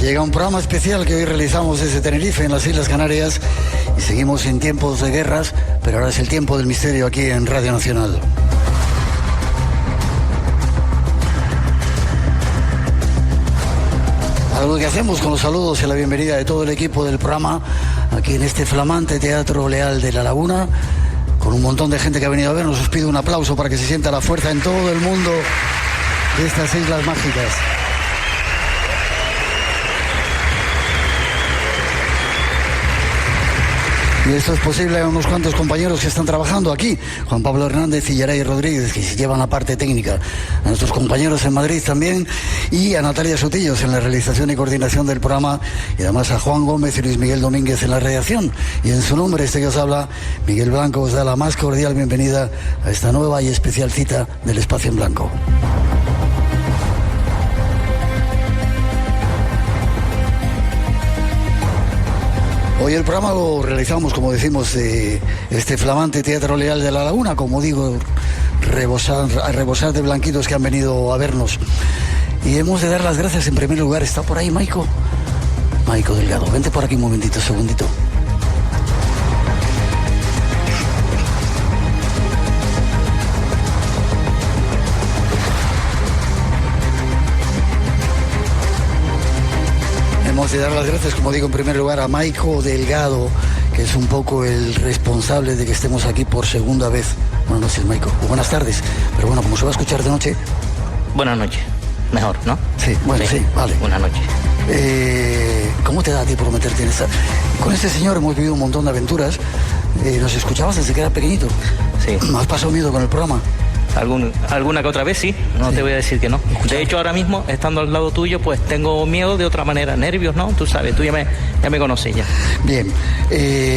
Llega un programa especial que hoy realizamos desde Tenerife, en las Islas Canarias, y seguimos en tiempos de guerras, pero ahora es el tiempo del misterio aquí en Radio Nacional. Algo que hacemos con los saludos y la bienvenida de todo el equipo del programa aquí en este flamante Teatro Leal de La Laguna, con un montón de gente que ha venido a vernos. Os pido un aplauso para que se sienta la fuerza en todo el mundo de estas islas mágicas. Y esto es posible a unos cuantos compañeros que están trabajando aquí. Juan Pablo Hernández y Yaray Rodríguez, que se llevan la parte técnica. A nuestros compañeros en Madrid también. Y a Natalia Sotillos en la realización y coordinación del programa. Y además a Juan Gómez y Luis Miguel Domínguez en la redacción. Y en su nombre, este que os habla, Miguel Blanco, os da la más cordial bienvenida a esta nueva y especial cita del Espacio en Blanco. Hoy el programa lo realizamos, como decimos, de este flamante Teatro Leal de La Laguna, como digo, a rebosar de blanquitos que han venido a vernos. Y hemos de dar las gracias en primer lugar. ¿Está por ahí Maico Delgado? Vente por aquí un momentito, segundito. Hemos de dar las gracias, como digo, en primer lugar a Maico Delgado, que es un poco el responsable de que estemos aquí por segunda vez. Buenas noches, Maico. O buenas tardes. Pero bueno, como se va a escuchar de noche... Buenas noches. Mejor, ¿no? Sí, bueno, sí, vale. Buenas noches. ¿Cómo te da a ti por meterte en esta...? Con este señor hemos vivido un montón de aventuras. ¿Nos escuchabas desde que era pequeñito? Sí. ¿Has pasado miedo con el programa? Alguna que otra vez sí, no te voy a decir que no. De hecho, ahora mismo, estando al lado tuyo, pues tengo miedo de otra manera, nervios, ¿no? Tú sabes, tú ya me conoces ya. Bien,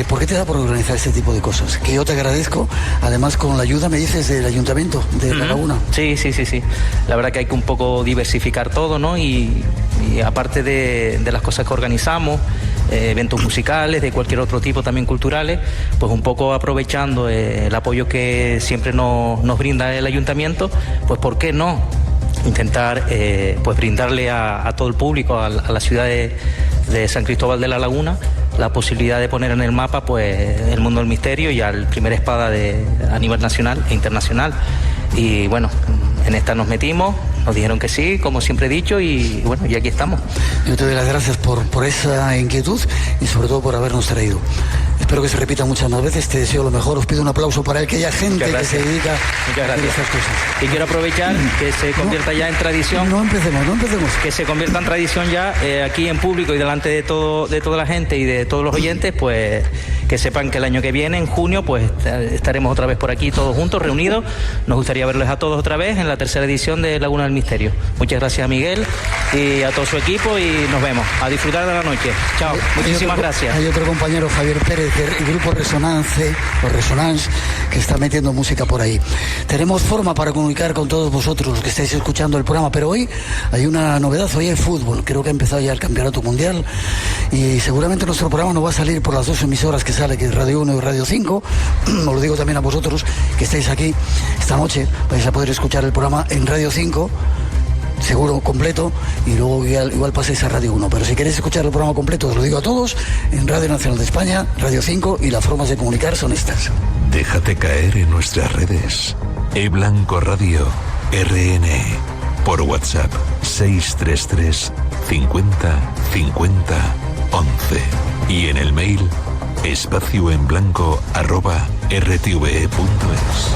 ¿por qué te da por organizar este tipo de cosas? Que yo te agradezco, además con la ayuda, me dices, del Ayuntamiento de La Laguna. Sí. La verdad que hay que un poco diversificar todo, ¿no? Y aparte de las cosas que organizamos, eventos musicales, de cualquier otro tipo también culturales, pues un poco aprovechando el apoyo que siempre nos brinda el Ayuntamiento, pues ¿por qué no intentar pues brindarle a todo el público, a la ciudad de San Cristóbal de la Laguna, la posibilidad de poner en el mapa pues el mundo del misterio y al primer espada a nivel nacional e internacional? Y bueno, en esta nos metimos, nos dijeron que sí, como siempre he dicho, y bueno, y aquí estamos. Yo te doy las gracias por esa inquietud y sobre todo por habernos traído. Espero que se repita muchas más veces, te deseo lo mejor, os pido un aplauso para el que haya gente que se dedica a hacer esas cosas. Y quiero aprovechar que se convierta ya en tradición. No empecemos. Que se convierta en tradición ya aquí en público y delante de toda la gente y de todos los oyentes, pues que sepan que el año que viene, en junio, pues estaremos otra vez por aquí todos juntos, reunidos. Nos gustaría verles a todos otra vez en la tercera edición de Laguna del Misterio. Muchas gracias a Miguel y a todo su equipo y nos vemos. A disfrutar de la noche. Chao. Muchísimas gracias. Hay otro compañero, Javier Pérez, del grupo Resonance, que está metiendo música por ahí. Tenemos forma para comunicar con todos vosotros los que estáis escuchando el programa, pero hoy hay una novedad, hoy hay fútbol. Creo que ha empezado ya el Campeonato Mundial y seguramente nuestro programa no va a salir por las dos emisoras que sale, que es Radio 1 y Radio 5. Os lo digo también a vosotros que estáis aquí esta noche, vais a poder escuchar el programa en Radio 5, seguro completo, y luego igual paséis a Radio 1, pero si queréis escuchar el programa completo, os lo digo a todos, en Radio Nacional de España, Radio 5, y las formas de comunicar son estas. Déjate caer en nuestras redes. eBlanco Radio RN. Por WhatsApp 633 50 50 11. Y en el mail espacioenblanco@rtve.es.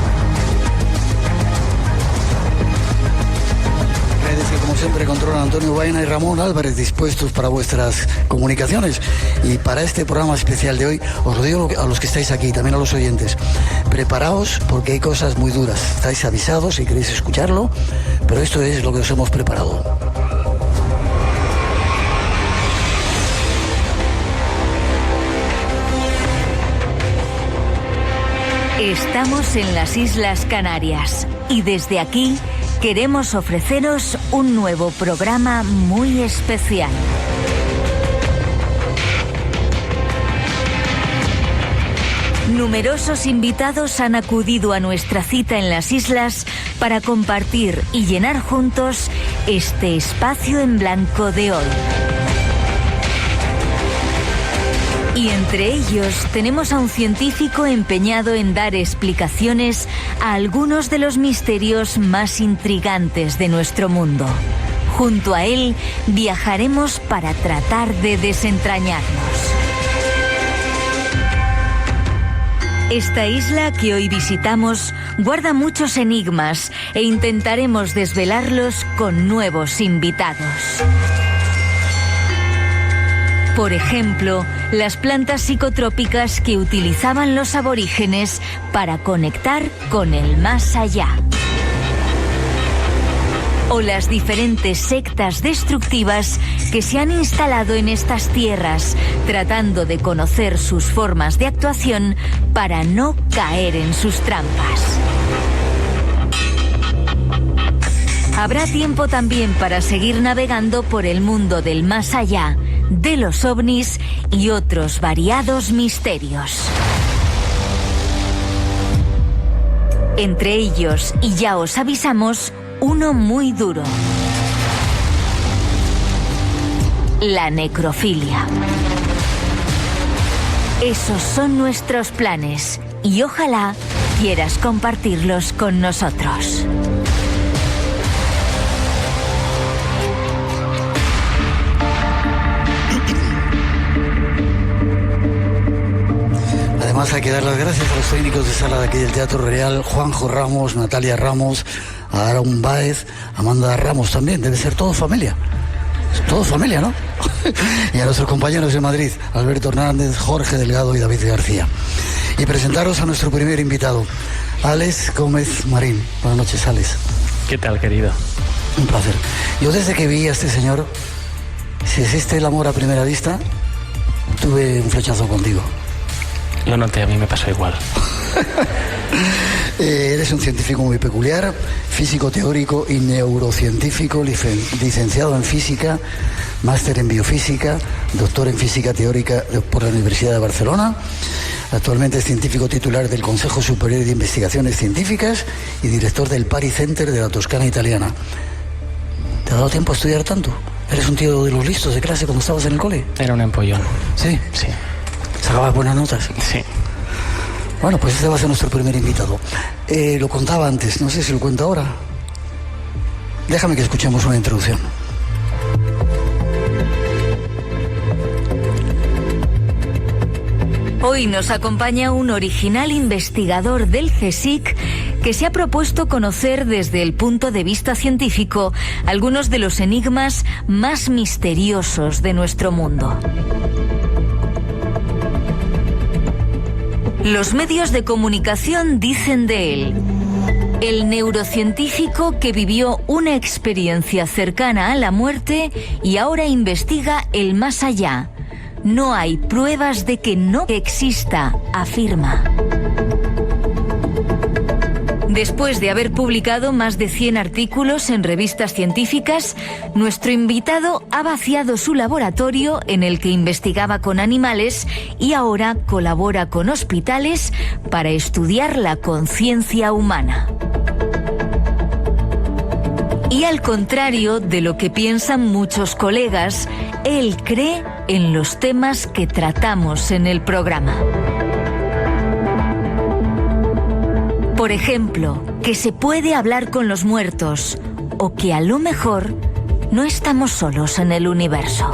Que como siempre controlan Antonio Baena y Ramón Álvarez, dispuestos para vuestras comunicaciones. Y para este programa especial de hoy, os lo digo a los que estáis aquí, también a los oyentes, preparaos porque hay cosas muy duras. Estáis avisados si queréis escucharlo, pero esto es lo que os hemos preparado. Estamos en las Islas Canarias y desde aquí queremos ofreceros un nuevo programa muy especial. Numerosos invitados han acudido a nuestra cita en las islas para compartir y llenar juntos este espacio en blanco de hoy. Y entre ellos tenemos a un científico empeñado en dar explicaciones a algunos de los misterios más intrigantes de nuestro mundo. Junto a él viajaremos para tratar de desentrañarnos. Esta isla que hoy visitamos guarda muchos enigmas e intentaremos desvelarlos con nuevos invitados. Por ejemplo, las plantas psicotrópicas que utilizaban los aborígenes para conectar con el más allá. O las diferentes sectas destructivas que se han instalado en estas tierras, tratando de conocer sus formas de actuación para no caer en sus trampas. Habrá tiempo también para seguir navegando por el mundo del más allá, de los ovnis y otros variados misterios. Entre ellos, y ya os avisamos, uno muy duro: la necrofilia. Esos son nuestros planes y ojalá quieras compartirlos con nosotros. Además hay que dar las gracias a los técnicos de sala de aquí del Teatro Real, Juanjo Ramos, Natalia Ramos, a Aaron Baez, Amanda Ramos también, debe ser todo familia. Todo familia, ¿no? Y a nuestros compañeros de Madrid, Alberto Hernández, Jorge Delgado y David García. Y presentaros a nuestro primer invitado, Alex Gómez Marín. Buenas noches, Alex. ¿Qué tal, querido? Un placer. Yo desde que vi a este señor, si existe el amor a primera vista, tuve un flechazo contigo. Lo noté, a mí me pasó igual. Eres un científico muy peculiar, físico teórico y neurocientífico, licenciado en física, máster en biofísica, doctor en física teórica por la Universidad de Barcelona. Actualmente es científico titular del Consejo Superior de Investigaciones Científicas y director del Pari Center de la Toscana italiana. ¿Te ha dado tiempo a estudiar tanto? ¿Eres un tío de los listos de clase cuando estabas en el cole? Era un empollón. ¿Sí? Sí. ¿Sacabas buenas notas? Sí. Bueno, pues este va a ser nuestro primer invitado. Lo contaba antes, no sé si lo cuento ahora. Déjame que escuchemos una introducción. Hoy nos acompaña un original investigador del CSIC que se ha propuesto conocer desde el punto de vista científico algunos de los enigmas más misteriosos de nuestro mundo. Los medios de comunicación dicen de él: el neurocientífico que vivió una experiencia cercana a la muerte y ahora investiga el más allá. No hay pruebas de que no exista, afirma. Después de haber publicado más de 100 artículos en revistas científicas, nuestro invitado ha vaciado su laboratorio en el que investigaba con animales y ahora colabora con hospitales para estudiar la conciencia humana. Y al contrario de lo que piensan muchos colegas, él cree en los temas que tratamos en el programa. Por ejemplo, que se puede hablar con los muertos o que a lo mejor no estamos solos en el universo.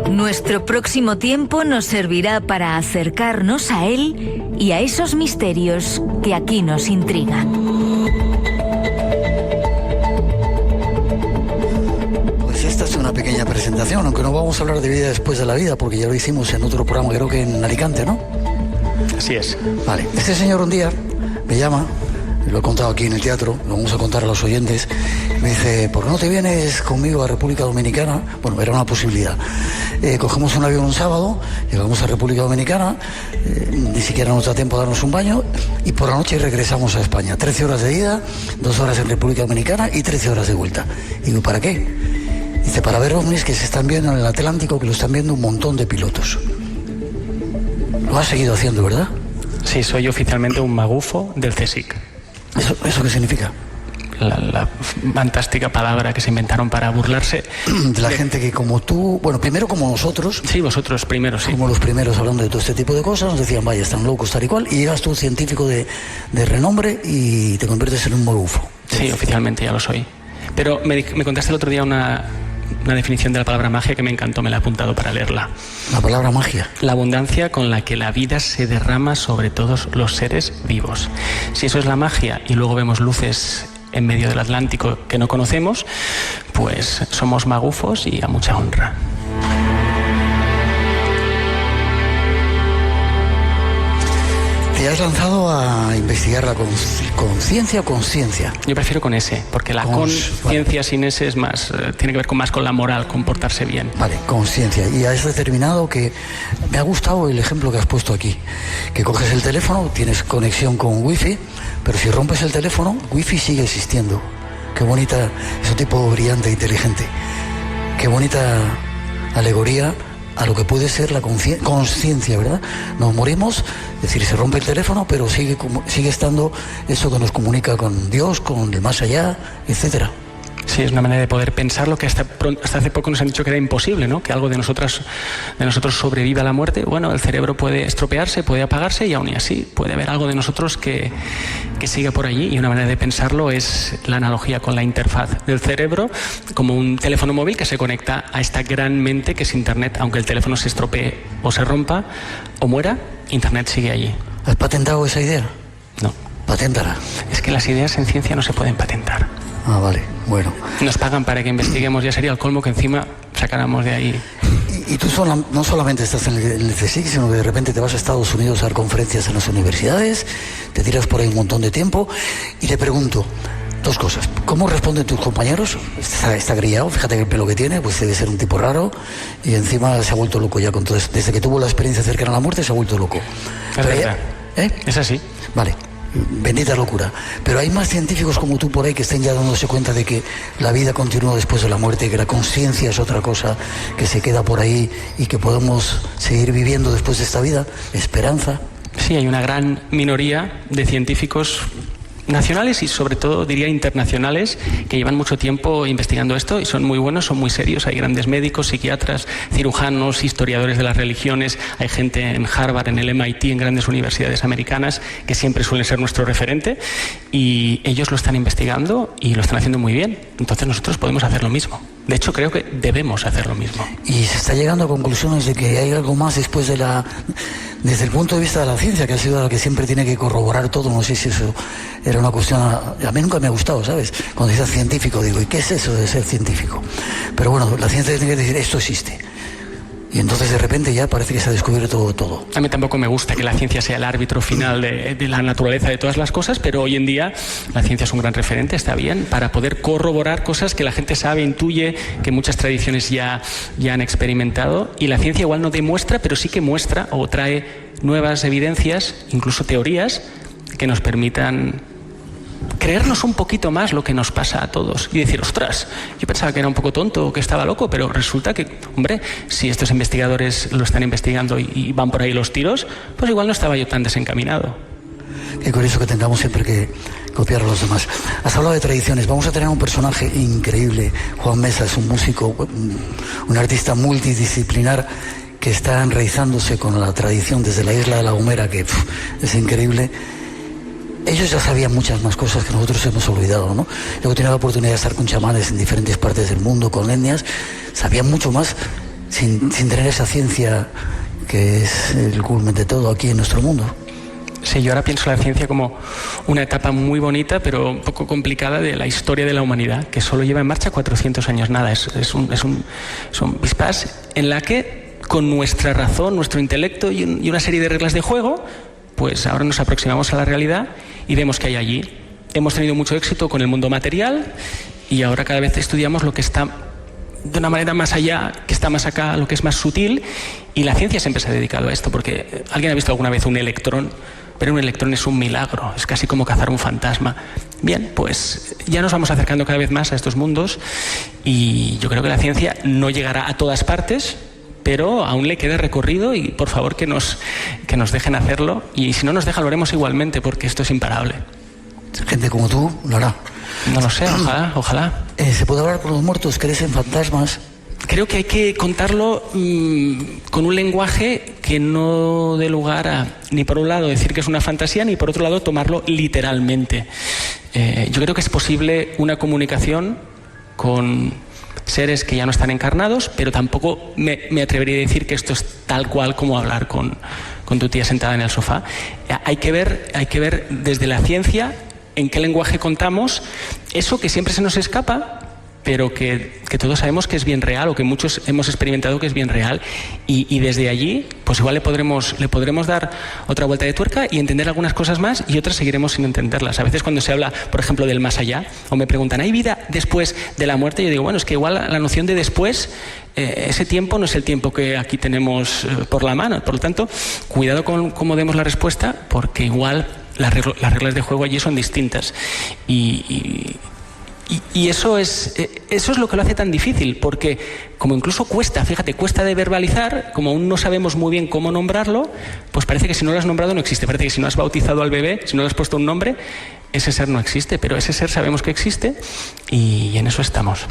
Nuestro próximo tiempo nos servirá para acercarnos a él y a esos misterios que aquí nos intrigan. Pues esta es una pequeña presentación, aunque no vamos a hablar de vida después de la vida, porque ya lo hicimos en otro programa, creo que en Alicante, ¿no? Así es. Vale, este señor un día me llama, lo he contado aquí en el teatro, lo vamos a contar a los oyentes, me dice: ¿por qué no te vienes conmigo a República Dominicana? Bueno, era una posibilidad. Cogemos un avión un sábado, llegamos a República Dominicana, ni siquiera nos da tiempo a darnos un baño, y por la noche regresamos a España. 13 horas de ida, 2 horas en República Dominicana y 13 horas de vuelta. Y digo, ¿para qué? Dice: para ver ovnis que se están viendo en el Atlántico, que lo están viendo un montón de pilotos. Lo has seguido haciendo, ¿verdad? Sí, soy oficialmente un magufo del CSIC. ¿Eso qué significa? la fantástica palabra que se inventaron para burlarse de la gente que como tú, bueno, primero como nosotros. Sí, vosotros primero, sí. Como los primeros hablando de todo este tipo de cosas, nos decían, vaya, están locos, tal y cual, y llegas tú, científico de renombre, y te conviertes en un magufo. Sí, oficialmente ya lo soy. Pero me contaste el otro día una definición de la palabra magia que me encantó, me la he apuntado para leerla. La palabra magia. La abundancia con la que la vida se derrama sobre todos los seres vivos. Si eso es la magia y luego vemos luces en medio del Atlántico que no conocemos, pues somos magufos y a mucha honra. ¿Te has lanzado a investigar la conciencia o conciencia? Yo prefiero con ese, porque la conciencia sin ese es más, tiene que ver más con la moral, con portarse bien. Vale, conciencia. Y has determinado que... Me ha gustado el ejemplo que has puesto aquí, que coges el teléfono, tienes conexión con wifi, pero si rompes el teléfono, wifi sigue existiendo. Qué bonita, es un tipo brillante e inteligente. Qué bonita alegoría a lo que puede ser la conciencia, ¿verdad? Nos morimos, es decir, se rompe el teléfono, pero sigue estando eso que nos comunica con Dios, con el más allá, etcétera. Sí, es una manera de poder pensar lo que hasta hace poco nos han dicho que era imposible, ¿no? Que algo de nosotros sobreviva a la muerte. Bueno, el cerebro puede estropearse, puede apagarse, y aún y así puede haber algo de nosotros que siga por allí. Y una manera de pensarlo es la analogía con la interfaz del cerebro, como un teléfono móvil que se conecta a esta gran mente que es Internet. Aunque el teléfono se estropee o se rompa o muera, Internet sigue allí. ¿Has patentado esa idea? No. Paténtala. Es que las ideas en ciencia no se pueden patentar. Ah, vale, bueno. Nos pagan para que investiguemos, ya sería el colmo que encima sacáramos de ahí. Y tú no solamente estás en el CSIC, sino que de repente te vas a Estados Unidos a dar conferencias en las universidades, te tiras por ahí un montón de tiempo, y te pregunto dos cosas. ¿Cómo responden tus compañeros? Está grillado, fíjate que el pelo que tiene, pues debe ser un tipo raro, y encima se ha vuelto loco ya con todo esto. Desde que tuvo la experiencia cercana a la muerte se ha vuelto loco. Es verdad. Es así. Vale. Bendita locura. Pero hay más científicos como tú por ahí que estén ya dándose cuenta de que la vida continúa después de la muerte, que la conciencia es otra cosa que se queda por ahí y que podemos seguir viviendo después de esta vida. Esperanza. Sí, hay una gran minoría de científicos nacionales y sobre todo diría internacionales que llevan mucho tiempo investigando esto y son muy buenos, son muy serios. Hay grandes médicos, psiquiatras, cirujanos, historiadores de las religiones, hay gente en Harvard, en el MIT, en grandes universidades americanas que siempre suelen ser nuestro referente, y ellos lo están investigando y lo están haciendo muy bien. Entonces nosotros podemos hacer lo mismo. De hecho, creo que debemos hacer lo mismo. Y se está llegando a conclusiones de que hay algo más después de desde el punto de vista de la ciencia, que ha sido la que siempre tiene que corroborar todo. No sé si eso era una cuestión... A mí nunca me ha gustado, ¿sabes? Cuando dices científico, digo, ¿y qué es eso de ser científico? Pero bueno, la ciencia tiene que decir, esto existe. Y entonces de repente ya parece que se ha descubierto todo. A mí tampoco me gusta que la ciencia sea el árbitro final de la naturaleza de todas las cosas, pero hoy en día la ciencia es un gran referente, está bien, para poder corroborar cosas que la gente sabe, intuye, que muchas tradiciones ya han experimentado. Y la ciencia igual no demuestra, pero sí que muestra o trae nuevas evidencias, incluso teorías, que nos permitan creernos un poquito más lo que nos pasa a todos y decir, ostras, yo pensaba que era un poco tonto o que estaba loco, pero resulta que, hombre, si estos investigadores lo están investigando y van por ahí los tiros, pues igual no estaba yo tan desencaminado. Qué curioso que tengamos siempre que copiar a los demás. Has hablado de tradiciones. Vamos a tener un personaje increíble. Juan Mesa es un músico, un artista multidisciplinar que está enraizándose con la tradición desde la isla de La Gomera, que es increíble. Ellos ya sabían muchas más cosas que nosotros hemos olvidado, ¿no? Luego tenía la oportunidad de estar con chamanes en diferentes partes del mundo, con etnias. Sabían mucho más sin tener esa ciencia que es el culmen de todo aquí en nuestro mundo. Sí, yo ahora pienso la ciencia como una etapa muy bonita, pero un poco complicada de la historia de la humanidad, que solo lleva en marcha 400 años. Nada, son pispas en la que con nuestra razón, nuestro intelecto y una serie de reglas de juego, pues ahora nos aproximamos a la realidad y vemos que hay allí. Hemos tenido mucho éxito con el mundo material y ahora cada vez estudiamos lo que está de una manera más allá, que está más acá, lo que es más sutil, y la ciencia siempre se ha dedicado a esto, porque ¿alguien ha visto alguna vez un electrón? Pero un electrón es un milagro, es casi como cazar un fantasma. Bien, pues ya nos vamos acercando cada vez más a estos mundos y yo creo que la ciencia no llegará a todas partes, pero aún le queda recorrido y por favor que nos dejen hacerlo, y si no nos dejan lo haremos igualmente porque esto es imparable. Gente como tú lo hará. No lo sé, ojalá. ¿Se puede hablar con los muertos? ¿Crees en fantasmas? Creo que hay que contarlo con un lenguaje que no dé lugar a, ni por un lado, decir que es una fantasía, ni por otro lado, tomarlo literalmente. Yo creo que es posible una comunicación con seres que ya no están encarnados, pero tampoco me atrevería a decir que esto es tal cual como hablar con tu tía sentada en el sofá. Hay que ver desde la ciencia en qué lenguaje contamos eso que siempre se nos escapa, pero que todos sabemos que es bien real, o que muchos hemos experimentado que es bien real, y desde allí pues igual le podremos dar otra vuelta de tuerca y entender algunas cosas más, y otras seguiremos sin entenderlas. A veces cuando se habla, por ejemplo, del más allá, o me preguntan, ¿hay vida después de la muerte? Yo digo, bueno, es que igual la noción de después, ese tiempo no es el tiempo que aquí tenemos por la mano. Por lo tanto, cuidado con cómo demos la respuesta, porque igual las reglas de juego allí son distintas, y eso es lo que lo hace tan difícil, porque como incluso cuesta de verbalizar, como aún no sabemos muy bien cómo nombrarlo, pues parece que si no lo has nombrado no existe. Parece que si no has bautizado al bebé, si no le has puesto un nombre, ese ser no existe, pero ese ser sabemos que existe, y en eso estamos.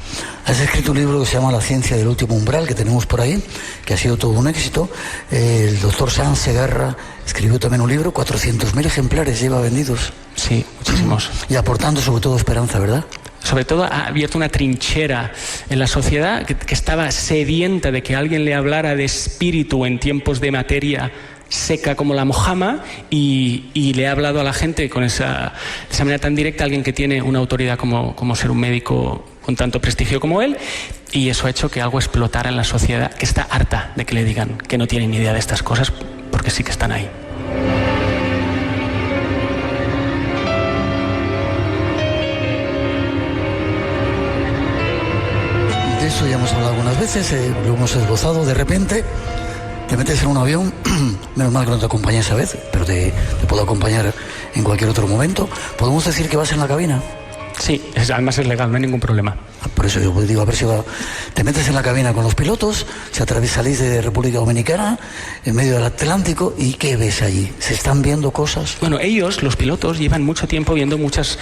Has escrito un libro que se llama La ciencia del último umbral, que tenemos por ahí, que ha sido todo un éxito. El doctor Sanz Segarra escribió también un libro, 400.000 ejemplares lleva vendidos. Sí, muchísimos. Y aportando sobre todo esperanza, ¿verdad? Sobre todo ha abierto una trinchera en la sociedad que estaba sedienta de que alguien le hablara de espíritu en tiempos de materia seca como la mojama, y le ha hablado a la gente de esa manera tan directa, alguien que tiene una autoridad como ser un médico con tanto prestigio como él, y eso ha hecho que algo explotara en la sociedad, que está harta de que le digan que no tienen ni idea de estas cosas, porque sí que están ahí. De eso ya hemos hablado algunas veces, lo hemos esbozado. De repente te metes en un avión, menos mal que no te acompañé esa vez, pero te puedo acompañar en cualquier otro momento. ¿Podemos decir que vas en la cabina? Sí, además es legal, no hay ningún problema. Por eso yo digo, a ver si te metes en la cabina con los pilotos, salís de República Dominicana, en medio del Atlántico, ¿y qué ves allí? ¿Se están viendo cosas? Bueno, ellos, los pilotos, llevan mucho tiempo viendo muchas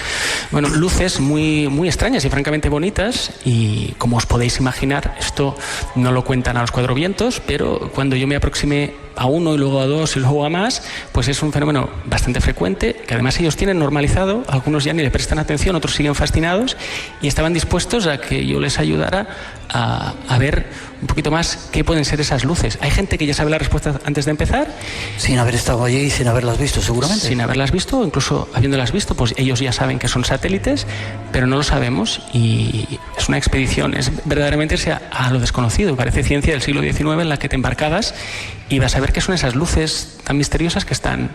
luces muy, muy extrañas y francamente bonitas, y como os podéis imaginar, esto no lo cuentan a los cuatro vientos, pero cuando yo me aproximé a uno y luego a dos y luego a más, pues es un fenómeno bastante frecuente, que además ellos tienen normalizado. Algunos ya ni le prestan atención, otros siguen fascinados, y estaban dispuestos a que yo les ayudara a ver un poquito más qué pueden ser esas luces. Hay gente que ya sabe la respuesta antes de empezar. Sin haber estado allí y sin haberlas visto, seguramente. Sin haberlas visto, incluso habiéndolas visto, pues ellos ya saben que son satélites, pero no lo sabemos, y es una expedición, es verdaderamente irse a lo desconocido. Parece ciencia del siglo XIX en la que te embarcabas y vas a ver qué son esas luces tan misteriosas que están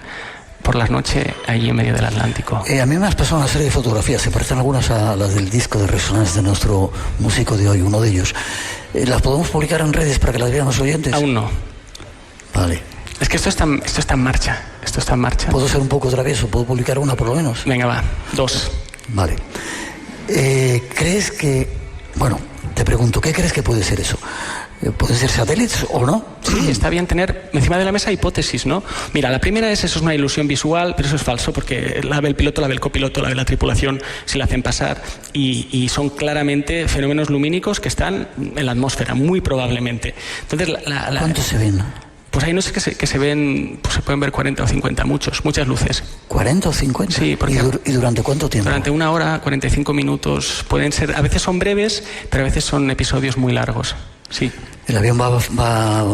por la noche allí en medio del Atlántico. A mí me has pasado una serie de fotografías, se parecen algunas a las del disco de Resonance de nuestro músico de hoy, uno de ellos. ¿Las podemos publicar en redes para que las vean los oyentes? Aún no. Vale. Es que esto está en marcha. ¿Puedo ser un poco travieso? ¿Puedo publicar una por lo menos? Venga, va. 2. Vale. ¿Crees que... Bueno, te pregunto, ¿qué crees que puede ser eso? ¿Pueden ser satélites o no? Sí, está bien tener encima de la mesa hipótesis, ¿no? Mira, la primera es, eso es una ilusión visual, pero eso es falso, porque la ve el piloto, la ve el copiloto, la ve la tripulación, si la hacen pasar, y son claramente fenómenos lumínicos que están en la atmósfera, muy probablemente. Entonces, ¿cuántos se ven? Pues hay noches que se ven, pues se pueden ver 40 o 50, muchas luces. ¿40 o 50? Sí, porque ¿Y durante cuánto tiempo? Durante 1 hora, 45 minutos. Pueden ser, a veces son breves, pero a veces son episodios muy largos. Sí. El avión va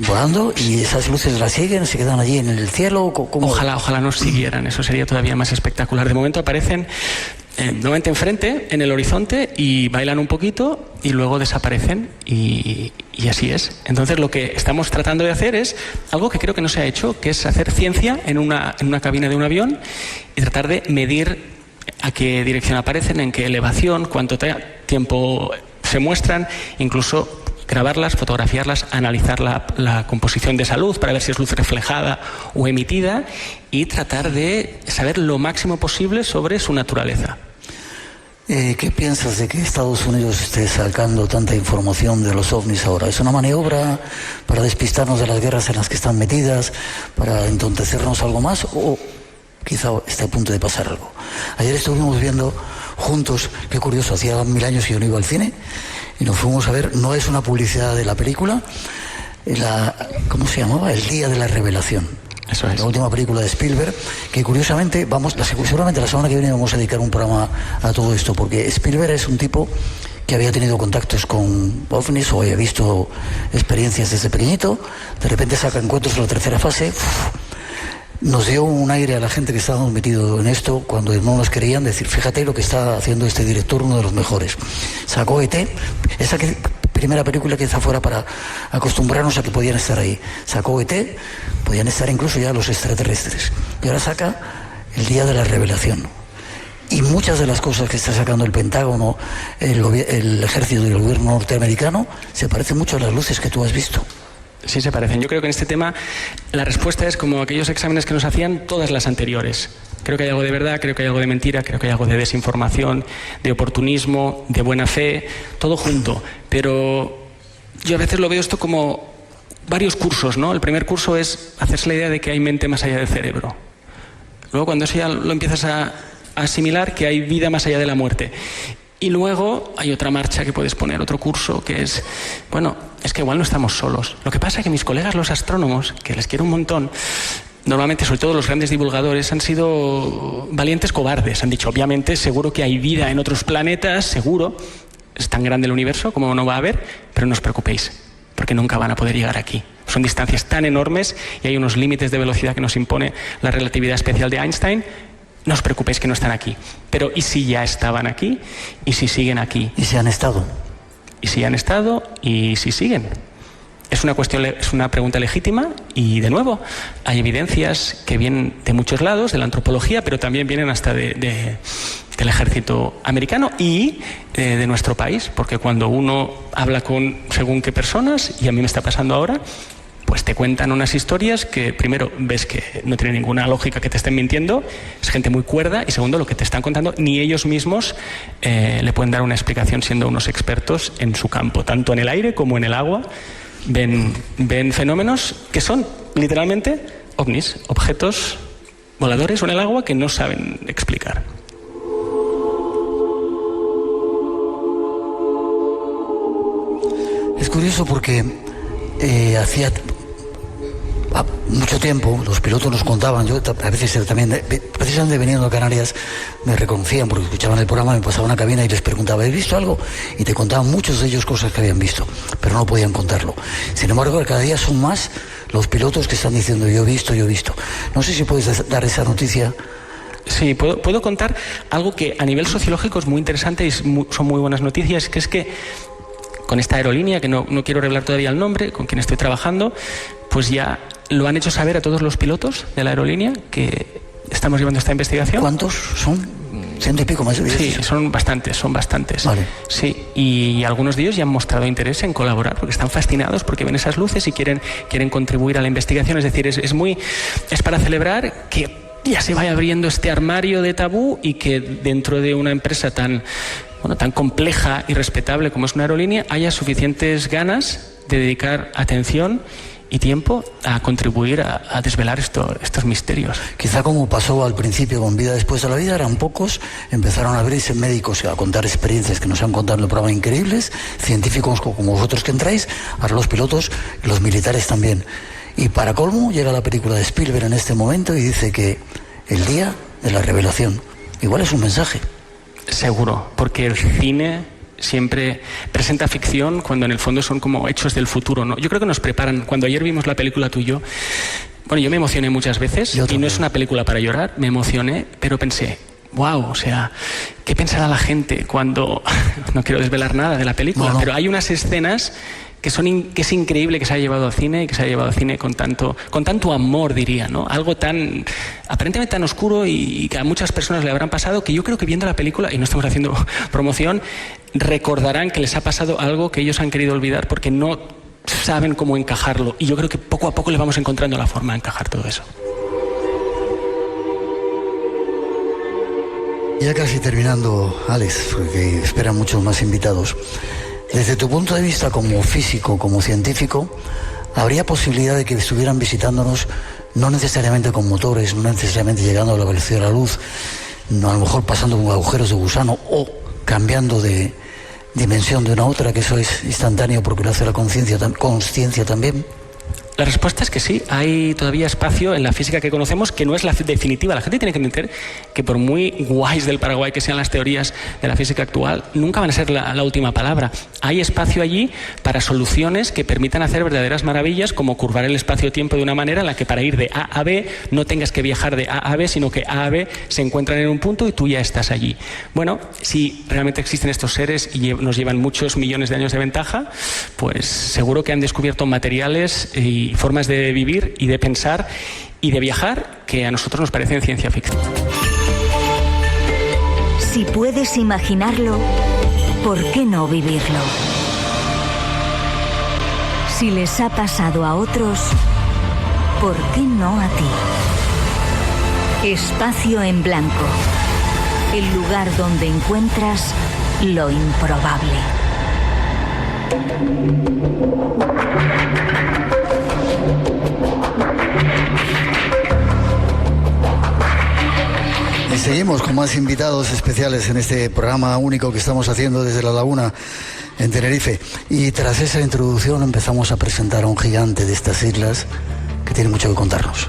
volando y esas luces las siguen, se quedan allí en el cielo. ¿Cómo? Ojalá nos siguieran, eso sería todavía más espectacular. De momento aparecen nuevamente enfrente, en el horizonte, y bailan un poquito y luego desaparecen, y así es. Entonces lo que estamos tratando de hacer es algo que creo que no se ha hecho, que es hacer ciencia en una cabina de un avión y tratar de medir a qué dirección aparecen, en qué elevación, cuánto tiempo se muestran, incluso grabarlas, fotografiarlas, analizar la composición de esa luz para ver si es luz reflejada o emitida, y tratar de saber lo máximo posible sobre su naturaleza. ¿Qué piensas de que Estados Unidos esté sacando tanta información de los ovnis ahora? ¿Es una maniobra para despistarnos de las guerras en las que están metidas, para entontecernos algo más, o quizá está a punto de pasar algo. Ayer estuvimos viendo juntos, qué curioso, hacía 1000 años que yo no iba al cine, y nos fuimos a ver, no es una publicidad de la película, ¿cómo se llamaba? El Día de la Revelación. Eso es. La última película de Spielberg, que curiosamente, seguramente la semana que viene vamos a dedicar un programa a todo esto, porque Spielberg es un tipo que había tenido contactos con ovnis o había visto experiencias desde pequeñito, de repente saca Encuentros en la tercera fase. Nos dio un aire a la gente que estábamos metido en esto cuando no nos querían decir, fíjate lo que está haciendo este director, uno de los mejores. Sacó ET, esa primera película que está fuera para acostumbrarnos a que podían estar ahí. Sacó ET, podían estar incluso ya los extraterrestres. Y ahora saca El Día de la Revelación. Y muchas de las cosas que está sacando el Pentágono, el ejército y el gobierno norteamericano, se parecen mucho a las luces que tú has visto. Sí, se parecen. Yo creo que en este tema la respuesta es como aquellos exámenes que nos hacían todas las anteriores. Creo que hay algo de verdad, creo que hay algo de mentira, creo que hay algo de desinformación, de oportunismo, de buena fe, todo junto. Pero yo a veces lo veo esto como varios cursos, ¿no? El primer curso es hacerse la idea de que hay mente más allá del cerebro. Luego, cuando eso ya lo empiezas a asimilar, que hay vida más allá de la muerte. Y luego hay otra marcha que puedes poner, otro curso, que es, bueno, es que igual no estamos solos. Lo que pasa es que mis colegas los astrónomos, que les quiero un montón, normalmente, sobre todo los grandes divulgadores, han sido valientes cobardes. Han dicho, obviamente, seguro que hay vida en otros planetas, seguro. Es tan grande el universo como no va a haber, pero no os preocupéis, porque nunca van a poder llegar aquí. Son distancias tan enormes y hay unos límites de velocidad que nos impone la relatividad especial de Einstein. No os preocupéis que no están aquí. Pero ¿y si ya estaban aquí? ¿Y si siguen aquí? ¿Y si han estado? ¿Y si han estado? ¿Y si siguen? Es una pregunta legítima y, de nuevo, hay evidencias que vienen de muchos lados, de la antropología, pero también vienen hasta del ejército americano y de nuestro país, porque cuando uno habla con según qué personas, y a mí me está pasando ahora, pues te cuentan unas historias que primero ves que no tiene ninguna lógica que te estén mintiendo, es gente muy cuerda, y segundo, lo que te están contando ni ellos mismos le pueden dar una explicación siendo unos expertos en su campo, tanto en el aire como en el agua. Ven fenómenos que son literalmente ovnis, objetos voladores o en el agua que no saben explicar. Es curioso porque hacía mucho tiempo los pilotos nos contaban, yo a veces también, precisamente veniendo a Canarias, me reconocían porque escuchaban el programa, me pasaba a una cabina y les preguntaba, ¿habéis visto algo? Y te contaban muchos de ellos cosas que habían visto, pero no podían contarlo. Sin embargo, cada día son más los pilotos que están diciendo, yo he visto. No sé si puedes dar esa noticia. Sí, puedo contar algo que a nivel sociológico es muy interesante y son muy buenas noticias, que es que con esta aerolínea, que no quiero revelar todavía el nombre, con quien estoy trabajando, pues ya lo han hecho saber a todos los pilotos de la aerolínea que estamos llevando esta investigación. ¿Cuántos son? 100 y pico más. Sí, son bastantes. Vale. Sí, y algunos de ellos ya han mostrado interés en colaborar porque están fascinados porque ven esas luces y quieren contribuir a la investigación. Es decir, es para celebrar que ya se vaya abriendo este armario de tabú y que dentro de una empresa tan compleja y respetable como es una aerolínea haya suficientes ganas de dedicar atención y tiempo a contribuir a desvelar estos misterios. Quizá como pasó al principio con Vida Después de la Vida, eran pocos, empezaron a abrirse médicos a contar experiencias que nos han contado en el programa increíbles, científicos como vosotros que entráis, ahora los pilotos y los militares también. Y para colmo llega la película de Spielberg en este momento y dice que el Día de la Revelación, igual es un mensaje. Seguro, porque el cine siempre presenta ficción cuando en el fondo son como hechos del futuro, ¿no? Yo creo que nos preparan. Cuando ayer vimos la película tú y yo, yo me emocioné muchas veces y no es una película para llorar, me emocioné, pero pensé, wow, o sea, ¿qué pensará la gente cuando... No quiero desvelar nada de la película, pero hay unas escenas que es increíble que se haya llevado al cine y que se haya llevado al cine con tanto amor, diría, ¿no? Algo tan aparentemente tan oscuro y que a muchas personas le habrán pasado, que yo creo que viendo la película, y no estamos haciendo promoción, recordarán que les ha pasado algo que ellos han querido olvidar porque no saben cómo encajarlo, y yo creo que poco a poco les vamos encontrando la forma de encajar todo eso. Ya casi terminando, Alex, porque esperan muchos más invitados. Desde tu punto de vista como físico, como científico, ¿habría posibilidad de que estuvieran visitándonos no necesariamente con motores, no necesariamente llegando a la velocidad de la luz, no, a lo mejor pasando con agujeros de gusano o cambiando de dimensión de una a otra, que eso es instantáneo porque lo hace la consciencia también. La respuesta es que sí, hay todavía espacio en la física que conocemos que no es la definitiva. La gente tiene que entender que por muy guays del Paraguay que sean las teorías de la física actual, nunca van a ser la última palabra. Hay espacio allí para soluciones que permitan hacer verdaderas maravillas, como curvar el espacio-tiempo de una manera en la que para ir de A a B no tengas que viajar de A a B, sino que A a B se encuentran en un punto y tú ya estás allí. Bueno, si realmente existen estos seres y nos llevan muchos millones de años de ventaja, pues seguro que han descubierto materiales y formas de vivir y de pensar y de viajar que a nosotros nos parecen ciencia ficción. Si puedes imaginarlo, ¿por qué no vivirlo? Si les ha pasado a otros, ¿por qué no a ti? Espacio en blanco, el lugar donde encuentras lo improbable. Y seguimos con más invitados especiales en este programa único que estamos haciendo desde La Laguna, en Tenerife. Y tras esa introducción empezamos a presentar a un gigante de estas islas que tiene mucho que contarnos.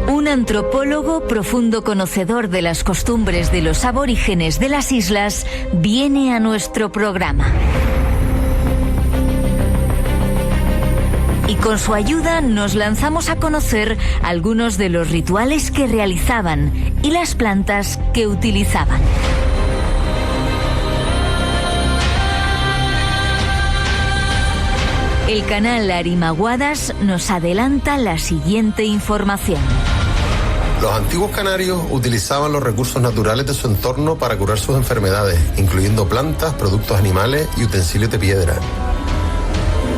Un antropólogo profundo conocedor de las costumbres de los aborígenes de las islas viene a nuestro programa. Y con su ayuda nos lanzamos a conocer algunos de los rituales que realizaban y las plantas que utilizaban. El canal Arimaguadas nos adelanta la siguiente información. Los antiguos canarios utilizaban los recursos naturales de su entorno para curar sus enfermedades, incluyendo plantas, productos animales y utensilios de piedra.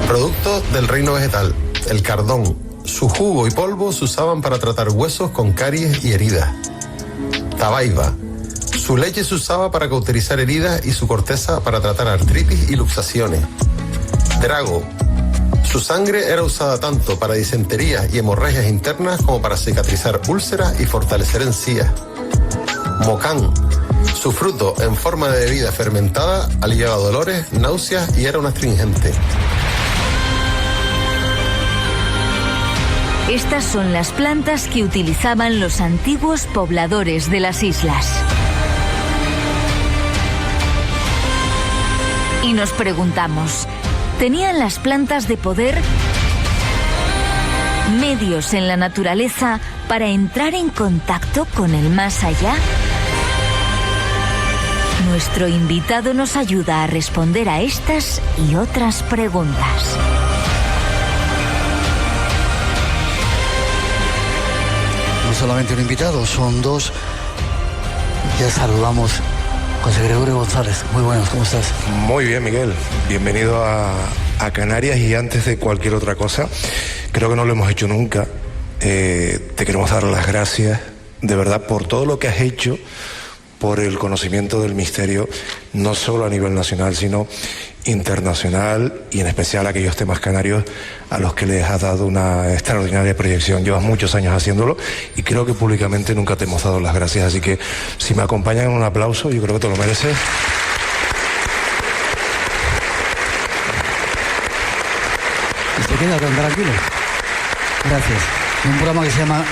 Productos del reino vegetal, el cardón. Su jugo y polvo se usaban para tratar huesos con caries y heridas. Tabaiba. Su leche se usaba para cauterizar heridas y su corteza para tratar artritis y luxaciones. Drago. Su sangre era usada tanto para disenterías y hemorragias internas como para cicatrizar úlceras y fortalecer encías. Mocán. Su fruto, en forma de bebida fermentada, aliviaba dolores, náuseas y era un astringente. Estas son las plantas que utilizaban los antiguos pobladores de las islas. Y nos preguntamos, ¿tenían las plantas de poder medios en la naturaleza para entrar en contacto con el más allá? Nuestro invitado nos ayuda a responder a estas y otras preguntas. No solamente un invitado, son dos. Ya saludamos a José Gregorio González. Muy buenas, ¿cómo estás? Muy bien, Miguel. Bienvenido a Canarias, y antes de cualquier otra cosa, creo que no lo hemos hecho nunca. Te queremos dar las gracias, de verdad, por todo lo que has hecho, por el conocimiento del misterio, no solo a nivel nacional, sino internacional, y en especial a aquellos temas canarios a los que les has dado una extraordinaria proyección. Llevas muchos años haciéndolo y creo que públicamente nunca te hemos dado las gracias, así que si me acompañan en un aplauso, yo creo que te lo mereces. Y se queda tan tranquilo. Gracias. Un programa que se llama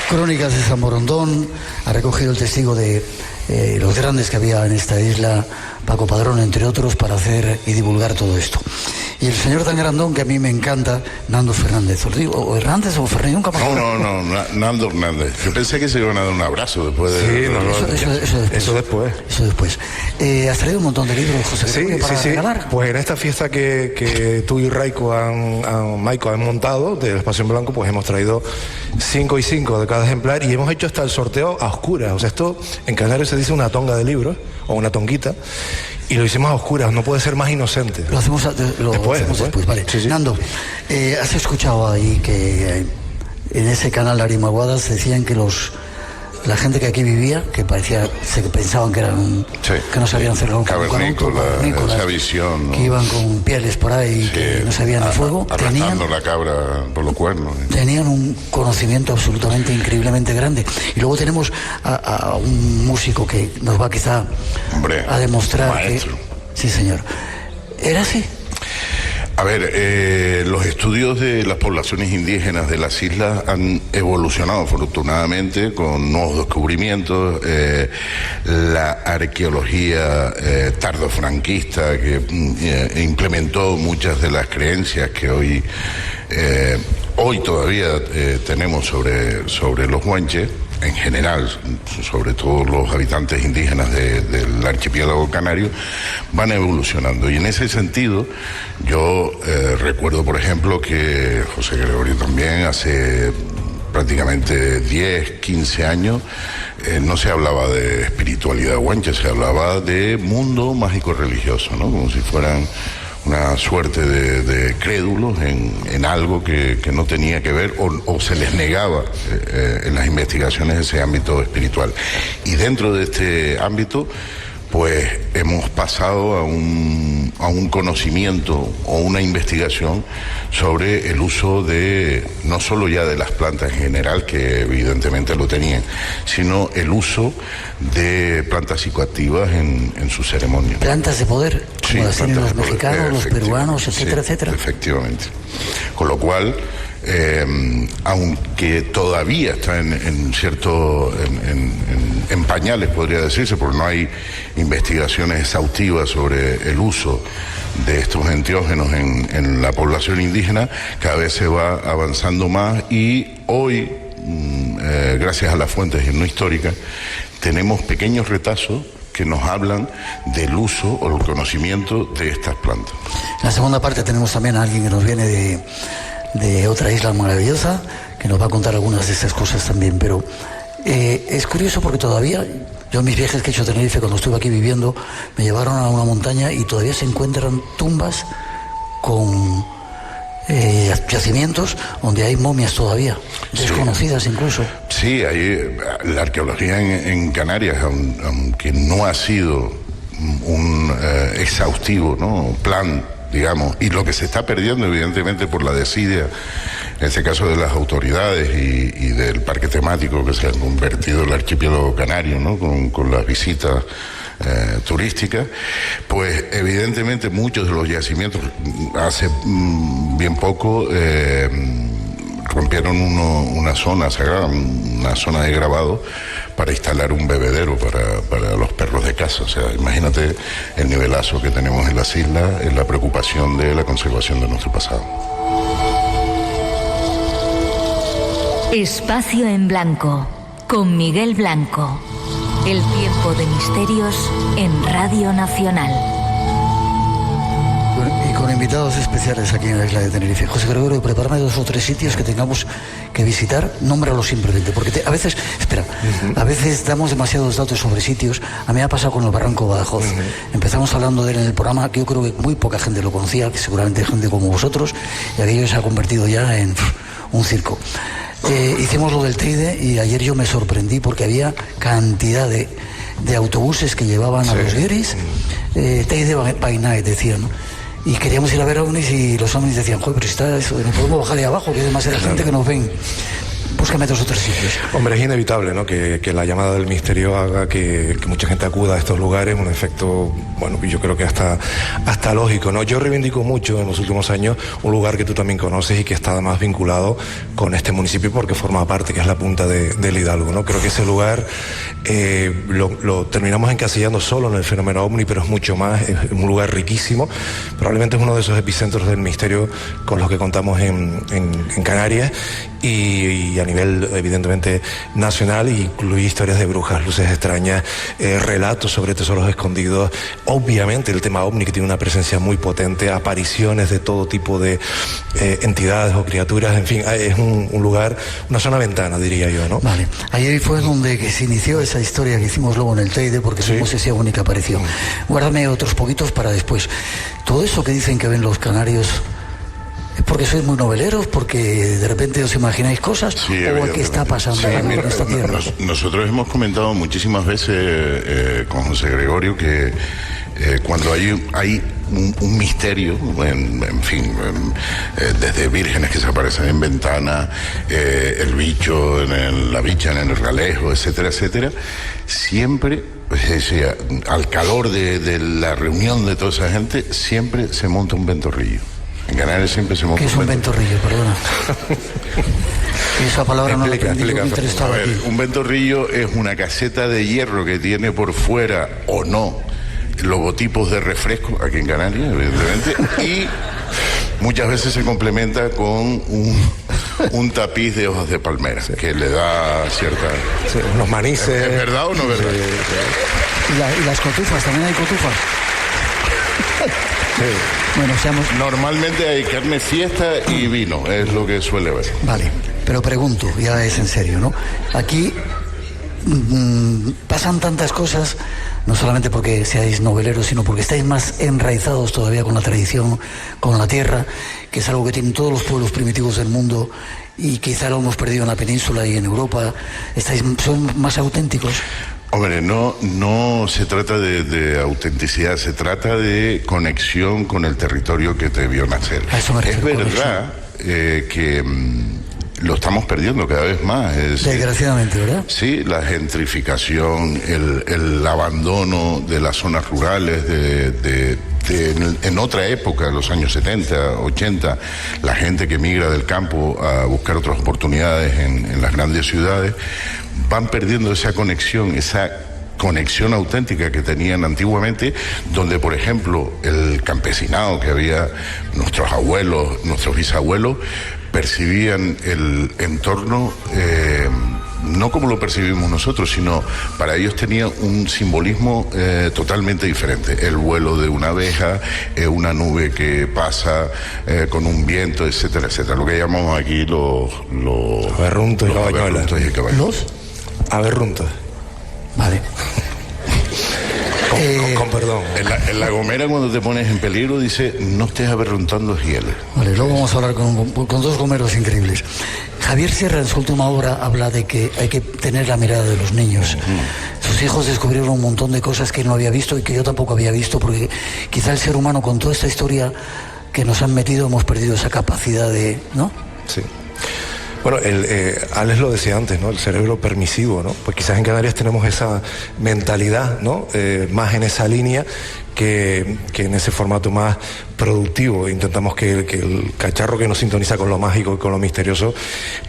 Crónicas de San Borondón ha recogido el testigo de los grandes que había en esta isla, Paco Padrón, entre otros, para hacer y divulgar todo esto. Y el señor tan grandón que a mí me encanta, Nando Fernández. ¿Os digo, o Hernández o Fernández? Nunca más. No, Nando Hernández. Yo pensé que se iban a dar un abrazo después de... Sí, eso después. Eso después. ¿Has traído un montón de libros, José Gregorio, para regalar? Pues en esta fiesta que tú y Maiko han montado del Espacio en Blanco, pues hemos traído 5 y 5 de cada ejemplar, y hemos hecho hasta el sorteo a oscuras. O sea, esto en Canarias se dice una tonga de libros, o una tonguita, y lo hicimos a oscuras. No puede ser más inocente. Lo hacemos después. Vale. Sí. Nando, ¿has escuchado ahí que en ese canal Arimaguadas decían que los la gente que aquí vivía, que se pensaban que eran que no sabían hacerlo cavernícola, esa visión, ¿no? Que iban con pieles por ahí, que no sabían el fuego, arrastrando la cabra por los cuernos. Tenían un conocimiento absolutamente increíblemente grande. Y luego tenemos a un músico que nos va quizá a demostrar maestro. Que sí, señor, era así. A ver, los estudios de las poblaciones indígenas de las islas han evolucionado afortunadamente con nuevos descubrimientos. La arqueología tardofranquista que implementó muchas de las creencias que hoy todavía tenemos sobre los guanches. En general, sobre todo los habitantes indígenas del archipiélago canario, van evolucionando. Y en ese sentido, yo recuerdo, por ejemplo, que José Gregorio también hace prácticamente 10, 15 años, no se hablaba de espiritualidad guanche, se hablaba de mundo mágico religioso, ¿no? Como si fueran una suerte de crédulos en algo que no tenía que ver o se les negaba en las investigaciones ese ámbito espiritual. Y dentro de este ámbito, pues hemos pasado a un conocimiento o una investigación sobre el uso de, no solo ya de las plantas en general, que evidentemente lo tenían, sino el uso de plantas psicoactivas en sus ceremonias. Plantas de poder, como decían los mexicanos, los peruanos, etcétera, etcétera. Efectivamente. Con lo cual, aunque todavía está en pañales, podría decirse, porque no hay investigaciones exhaustivas sobre el uso de estos enteógenos en la población indígena, cada vez se va avanzando más y hoy, gracias a las fuentes no históricas, tenemos pequeños retazos que nos hablan del uso o el conocimiento de estas plantas. En la segunda parte tenemos también a alguien que nos viene de otra isla maravillosa, que nos va a contar algunas de estas cosas también, pero es curioso porque todavía, yo en mis viajes que he hecho a Tenerife, cuando estuve aquí viviendo, me llevaron a una montaña y todavía se encuentran tumbas con yacimientos donde hay momias todavía, desconocidas incluso. Sí, hay la arqueología en Canarias, aunque no ha sido un exhaustivo, ¿no?, plan, digamos, y lo que se está perdiendo evidentemente por la desidia, en este caso de las autoridades y del parque temático que se ha convertido en el archipiélago canario, ¿no?, con las visitas turísticas, pues evidentemente muchos de los yacimientos hace bien poco rompieron una zona sagrada, una zona de grabado para instalar un bebedero para los perros de caza. O sea, imagínate el nivelazo que tenemos en las islas, en la preocupación de la conservación de nuestro pasado. Espacio en Blanco, con Miguel Blanco. El tiempo de misterios en Radio Nacional. Y con invitados especiales aquí en la isla de Tenerife. José Gregorio, prepárame 2 o 3 sitios que tengamos que visitar. Nómbralos simplemente, porque a veces, a veces damos demasiados datos sobre sitios. A mí me ha pasado con el Barranco Badajoz. Empezamos hablando de él en el programa, que yo creo que muy poca gente lo conocía, que seguramente gente como vosotros, y aquello se ha convertido ya en un circo. Hicimos lo del Teide y ayer yo me sorprendí porque había cantidad de autobuses que llevaban a los guiris, Teide by night decían, ¿no? Y queríamos ir a ver ovnis y los ovnis decían, joder, pero si está eso, no podemos bajar de abajo, que hay demasiada gente que nos ven. Búscame 2 o 3 sitios. Hombre, es inevitable, ¿no?, que la llamada del misterio haga que mucha gente acuda a estos lugares, un efecto, bueno, yo creo que hasta lógico, ¿no? Yo reivindico mucho en los últimos años un lugar que tú también conoces y que está además vinculado con este municipio porque forma parte, que es la punta del Hidalgo, ¿no? Creo que ese lugar lo terminamos encasillando solo en el fenómeno ovni, pero es mucho más, es un lugar riquísimo, probablemente es uno de esos epicentros del misterio con los que contamos en Canarias y a nivel evidentemente nacional, incluye historias de brujas, luces extrañas, relatos sobre tesoros escondidos, obviamente el tema ovni que tiene una presencia muy potente, apariciones de todo tipo de entidades o criaturas, en fin, es un lugar, una zona ventana, diría yo, ¿no? Vale, ahí fue donde se inició esa historia que hicimos luego en el Teide, porque fuimos ese ovni que apareció. Guárdame otros poquitos para después. Todo eso que dicen que ven los canarios ¿Es porque sois muy noveleros? ¿Porque de repente os imagináis cosas? Sí, ¿O qué está pasando en esta tierra? Nosotros hemos comentado muchísimas veces con José Gregorio que cuando hay un misterio, en fin, desde vírgenes que se aparecen en ventana, el bicho, la bicha en el Galejo, etcétera, etcétera, siempre, al calor de la reunión de toda esa gente, siempre se monta un ventorrillo. En Canarias siempre se monta un ventorrillo. ¿Qué es un ventorrillo? Perdona. Esa palabra no la aprendí, a ver, un ventorrillo es una caseta de hierro que tiene por fuera o no logotipos de refresco, aquí en Canarias, evidentemente, y muchas veces se complementa con un tapiz de hojas de palmera, que le da cierta... Sí, unos manices. ¿Es verdad o no es verdad? ¿Y las cotufas? ¿También hay cotufas? Sí. Bueno, Normalmente hay carne fiesta y vino, es lo que suele ver. Vale, pero pregunto, ya es en serio, ¿no? Aquí pasan tantas cosas, no solamente porque seáis noveleros, sino porque estáis más enraizados todavía con la tradición, con la tierra, que es algo que tienen todos los pueblos primitivos del mundo y quizá lo hemos perdido en la península y en Europa. ¿Son más auténticos? Hombre, no se trata de autenticidad, se trata de conexión con el territorio que te vio nacer. Es verdad que lo estamos perdiendo cada vez más. Desgraciadamente, ¿verdad? Sí, la gentrificación, el abandono de las zonas rurales, en otra época, en los años 70, 80, la gente que migra del campo a buscar otras oportunidades en las grandes ciudades, van perdiendo esa conexión auténtica que tenían antiguamente, donde, por ejemplo, el campesinado que había, nuestros abuelos, nuestros bisabuelos, percibían el entorno no como lo percibimos nosotros, sino para ellos tenía un simbolismo totalmente diferente. El vuelo de una abeja, una nube que pasa con un viento, etcétera, etcétera. Lo que llamamos aquí los aberruntos y cabañuelas. ¿Los? Aberruntos. Vale. Con perdón. En la Gomera, cuando te pones en peligro, dice: no estés aberruntando hieles. Vale, luego vamos a hablar con dos gomeros increíbles. Javier Sierra, en su última obra, habla de que hay que tener la mirada de los niños. Sus hijos descubrieron un montón de cosas que él no había visto y que yo tampoco había visto, porque quizá el ser humano, con toda esta historia que nos han metido, hemos perdido esa capacidad de... ¿no? Sí. Bueno, Alex lo decía antes, ¿no? El cerebro permisivo, ¿no? Pues quizás en Canarias tenemos esa mentalidad, ¿no? Más en esa línea que en ese formato más productivo. Intentamos que el cacharro que nos sintoniza con lo mágico y con lo misterioso,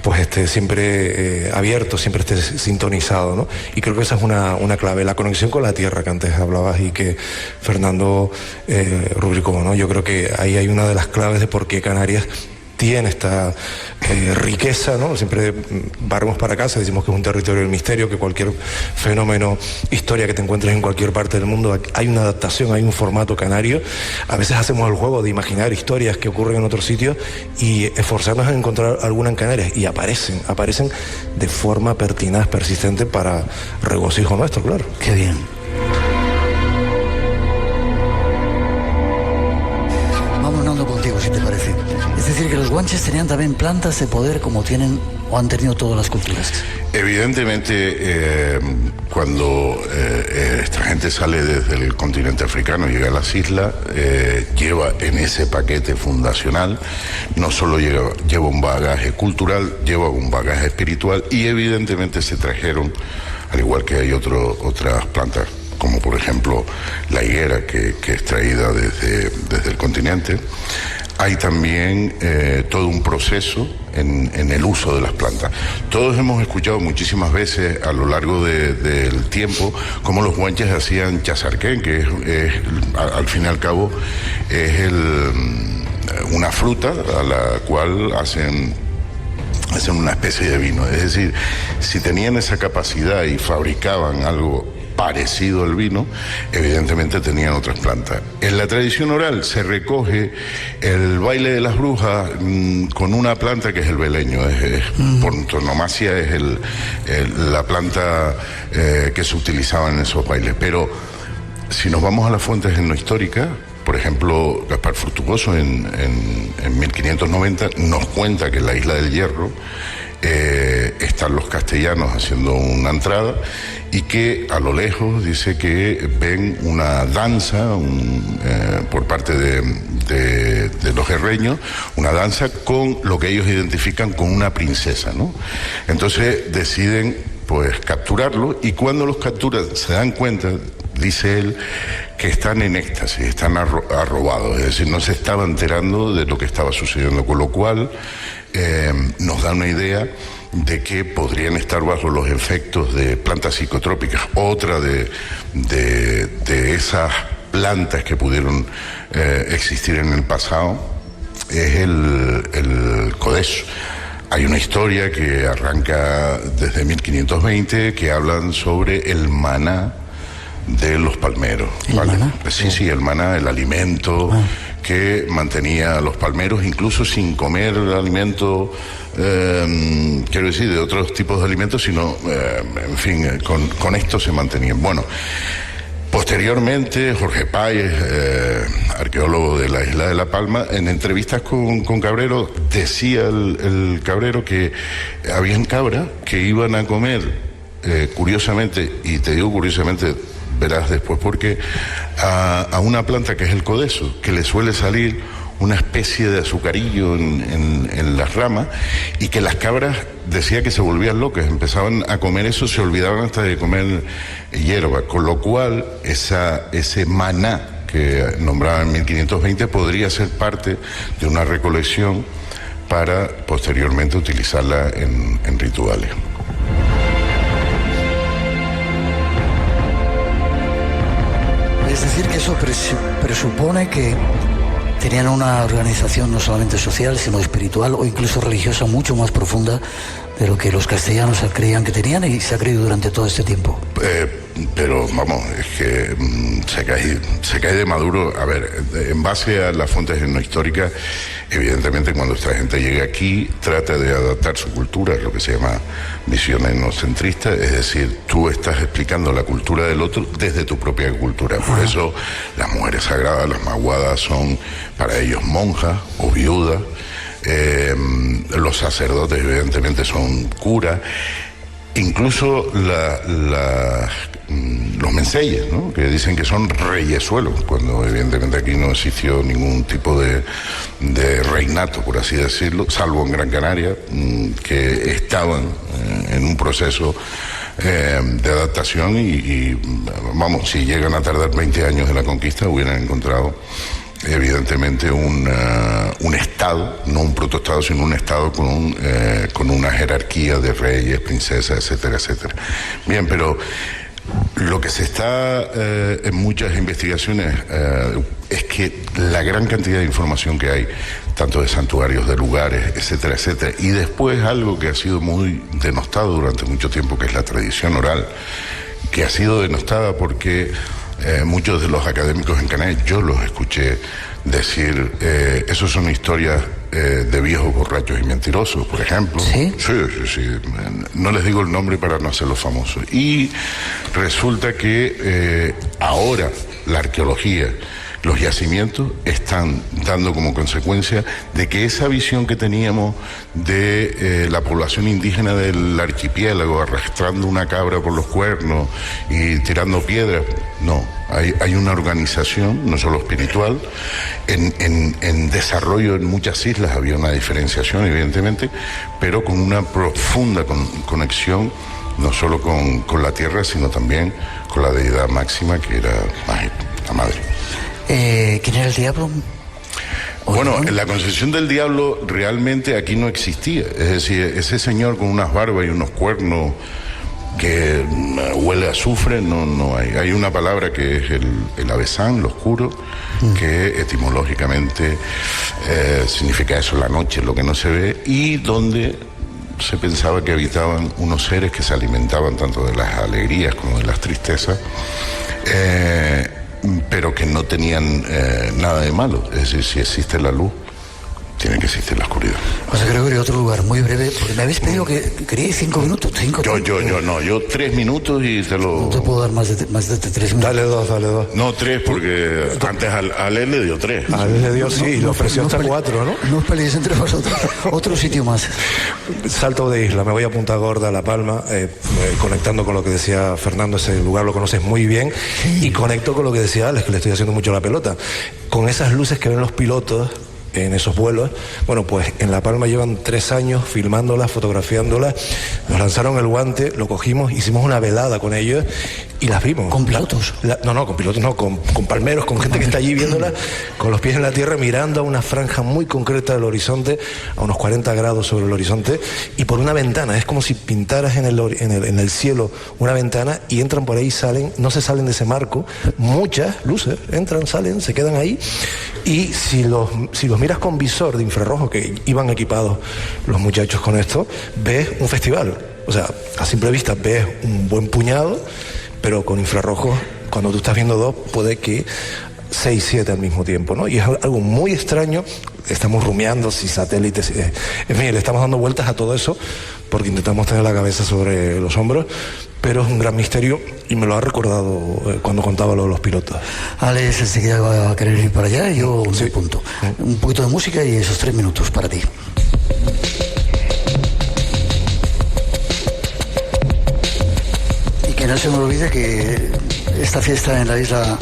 pues esté siempre abierto, siempre esté sintonizado, ¿no? Y creo que esa es una clave, la conexión con la tierra que antes hablabas y que Fernando rubricó, ¿no? Yo creo que ahí hay una de las claves de por qué Canarias tiene esta riqueza, ¿no? Siempre barremos para casa, decimos que es un territorio del misterio, que cualquier fenómeno, historia que te encuentres en cualquier parte del mundo, hay una adaptación, hay un formato canario. A veces hacemos el juego de imaginar historias que ocurren en otros sitios y esforzarnos en encontrar alguna en Canarias, y aparecen de forma pertinaz, persistente, para regocijo nuestro, claro. Qué bien. Vamos andando contigo, si te parece. Es decir, que los guanches tenían también plantas de poder como tienen o han tenido todas las culturas. Evidentemente, cuando esta gente sale desde el continente africano y llega a las islas, lleva en ese paquete fundacional, no solo lleva un bagaje cultural, lleva un bagaje espiritual, y evidentemente se trajeron, al igual que hay otras plantas, como por ejemplo la higuera, que es traída desde el continente. Hay también todo un proceso en el uso de las plantas. Todos hemos escuchado muchísimas veces a lo largo del tiempo cómo los guanches hacían chazarquén, que es al fin y al cabo es una fruta a la cual hacen una especie de vino. Es decir, si tenían esa capacidad y fabricaban algo parecido al vino, evidentemente tenían otras plantas. En la tradición oral se recoge el baile de las brujas con una planta que es el beleño, por antonomasia es la planta que se utilizaba en esos bailes. Pero si nos vamos a las fuentes etnohistóricas, por ejemplo, Gaspar Fructuoso en 1590 nos cuenta que en la Isla del Hierro están los castellanos haciendo una entrada y que a lo lejos dice que ven una danza por parte de los herreños, una danza con lo que ellos identifican con una princesa, ¿no? Entonces deciden pues capturarlo, y cuando los capturan se dan cuenta, dice él, que están en éxtasis, están arrobados, es decir, no se estaban enterando de lo que estaba sucediendo, con lo cual nos da una idea de que podrían estar bajo los efectos de plantas psicotrópicas. Otra de esas plantas que pudieron existir en el pasado es el codeso. Hay una historia que arranca desde 1520 que hablan sobre el maná de los palmeros. ¿Vale? ¿El maná? Sí, el maná, el alimento que mantenía a los palmeros, incluso sin comer alimento, quiero decir, de otros tipos de alimentos, sino, en fin, con esto se mantenían. Bueno, posteriormente, Jorge Páez, arqueólogo de la isla de La Palma, en entrevistas con Cabrero, decía el Cabrero que habían cabras que iban a comer, curiosamente, y te digo curiosamente, verás después porque, a una planta que es el codeso, que le suele salir una especie de azucarillo en las ramas, y que las cabras, decía que se volvían locas, empezaban a comer eso, se olvidaban hasta de comer hierba, con lo cual ese maná que nombraba en 1520 podría ser parte de una recolección para posteriormente utilizarla en rituales. Es decir, que eso presupone que tenían una organización no solamente social, sino espiritual o incluso religiosa mucho más profunda de lo que los castellanos creían que tenían y se ha creído durante todo este tiempo. Pero vamos, es que se cae de maduro. A ver, en base a las fuentes etnohistóricas, evidentemente cuando esta gente llega aquí trata de adaptar su cultura, es lo que se llama visión etnocentrista, es decir, tú estás explicando la cultura del otro desde tu propia cultura. Por eso las mujeres sagradas, las maguadas, son para ellos monjas o viudas. Los sacerdotes evidentemente son curas, incluso los menceyes, ¿no?, que dicen que son reyesuelos, cuando evidentemente aquí no existió ningún tipo de reinato, por así decirlo, salvo en Gran Canaria, que estaban en un proceso de adaptación y vamos, si llegan a tardar 20 años de la conquista hubieran encontrado evidentemente un estado, no un protoestado, sino un estado con una jerarquía de reyes, princesas, etcétera, etcétera. Bien, pero lo que se está en muchas investigaciones es que la gran cantidad de información que hay, tanto de santuarios, de lugares, etcétera, etcétera, y después algo que ha sido muy denostado durante mucho tiempo, que es la tradición oral, que ha sido denostada porque muchos de los académicos en Canarias, yo los escuché decir, esos son historias de viejos borrachos y mentirosos, por ejemplo. ¿Sí? Sí. No les digo el nombre para no hacerlos famosos. Y resulta que ahora la arqueología, los yacimientos están dando como consecuencia de que esa visión que teníamos de la población indígena del archipiélago arrastrando una cabra por los cuernos y tirando piedras, no, hay una organización, no solo espiritual, en desarrollo en muchas islas había una diferenciación evidentemente, pero con una profunda conexión no solo con la tierra, sino también con la deidad máxima que era la madre. ¿Quién era el diablo? Bueno, la concepción del diablo realmente aquí no existía. Es decir, ese señor con unas barbas y unos cuernos que huele a azufre, no hay. Hay una palabra que es el avesán, lo oscuro, que etimológicamente significa eso, la noche, lo que no se ve, y donde se pensaba que habitaban unos seres que se alimentaban tanto de las alegrías como de las tristezas, pero que no tenían nada de malo. Es decir, si existe la luz, tiene que existir la oscuridad. José Gregorio, otro lugar muy breve, porque me habéis pedido que queríais 5 minutos. Yo 3 minutos y te lo... No te puedo dar más de 3 minutos. Dale dos. No, 3, porque antes al él le dio 3. A él le dio, sí, lo ofreció hasta 4, ¿no? No os peleéis entre vosotros. Otro sitio más. Salto de isla, me voy a Punta Gorda, La Palma, conectando con lo que decía Fernando, ese lugar lo conoces muy bien, y conecto con lo que decía Alex, que le estoy haciendo mucho la pelota. Con esas luces que ven los pilotos en esos vuelos, bueno, pues en La Palma llevan 3 años filmándolas, fotografiándolas, nos lanzaron el guante, lo cogimos, hicimos una velada con ellos y las vimos. ¿Con pilotos? No, con pilotos no, con palmeros, con gente que está allí viéndolas, con los pies en la tierra, mirando a una franja muy concreta del horizonte, a unos 40 grados sobre el horizonte, y por una ventana, es como si pintaras en el cielo una ventana, y entran por ahí, salen, no se salen de ese marco, muchas luces, entran, salen, se quedan ahí, y si los miras con visor de infrarrojo, que iban equipados los muchachos con esto, ves un festival. O sea, a simple vista ves un buen puñado, pero con infrarrojos, cuando tú estás viendo 2, puede que 6, 7 al mismo tiempo, ¿no? Y es algo muy extraño. Estamos rumiando si satélites, en fin, le estamos dando vueltas a todo eso porque intentamos tener la cabeza sobre los hombros, pero es un gran misterio y me lo ha recordado cuando contaba lo de los pilotos. Alex enseguida va a querer ir para allá y yo me apunto. Un poquito de música y esos 3 minutos para ti. Y que no se me olvide que esta fiesta en la isla,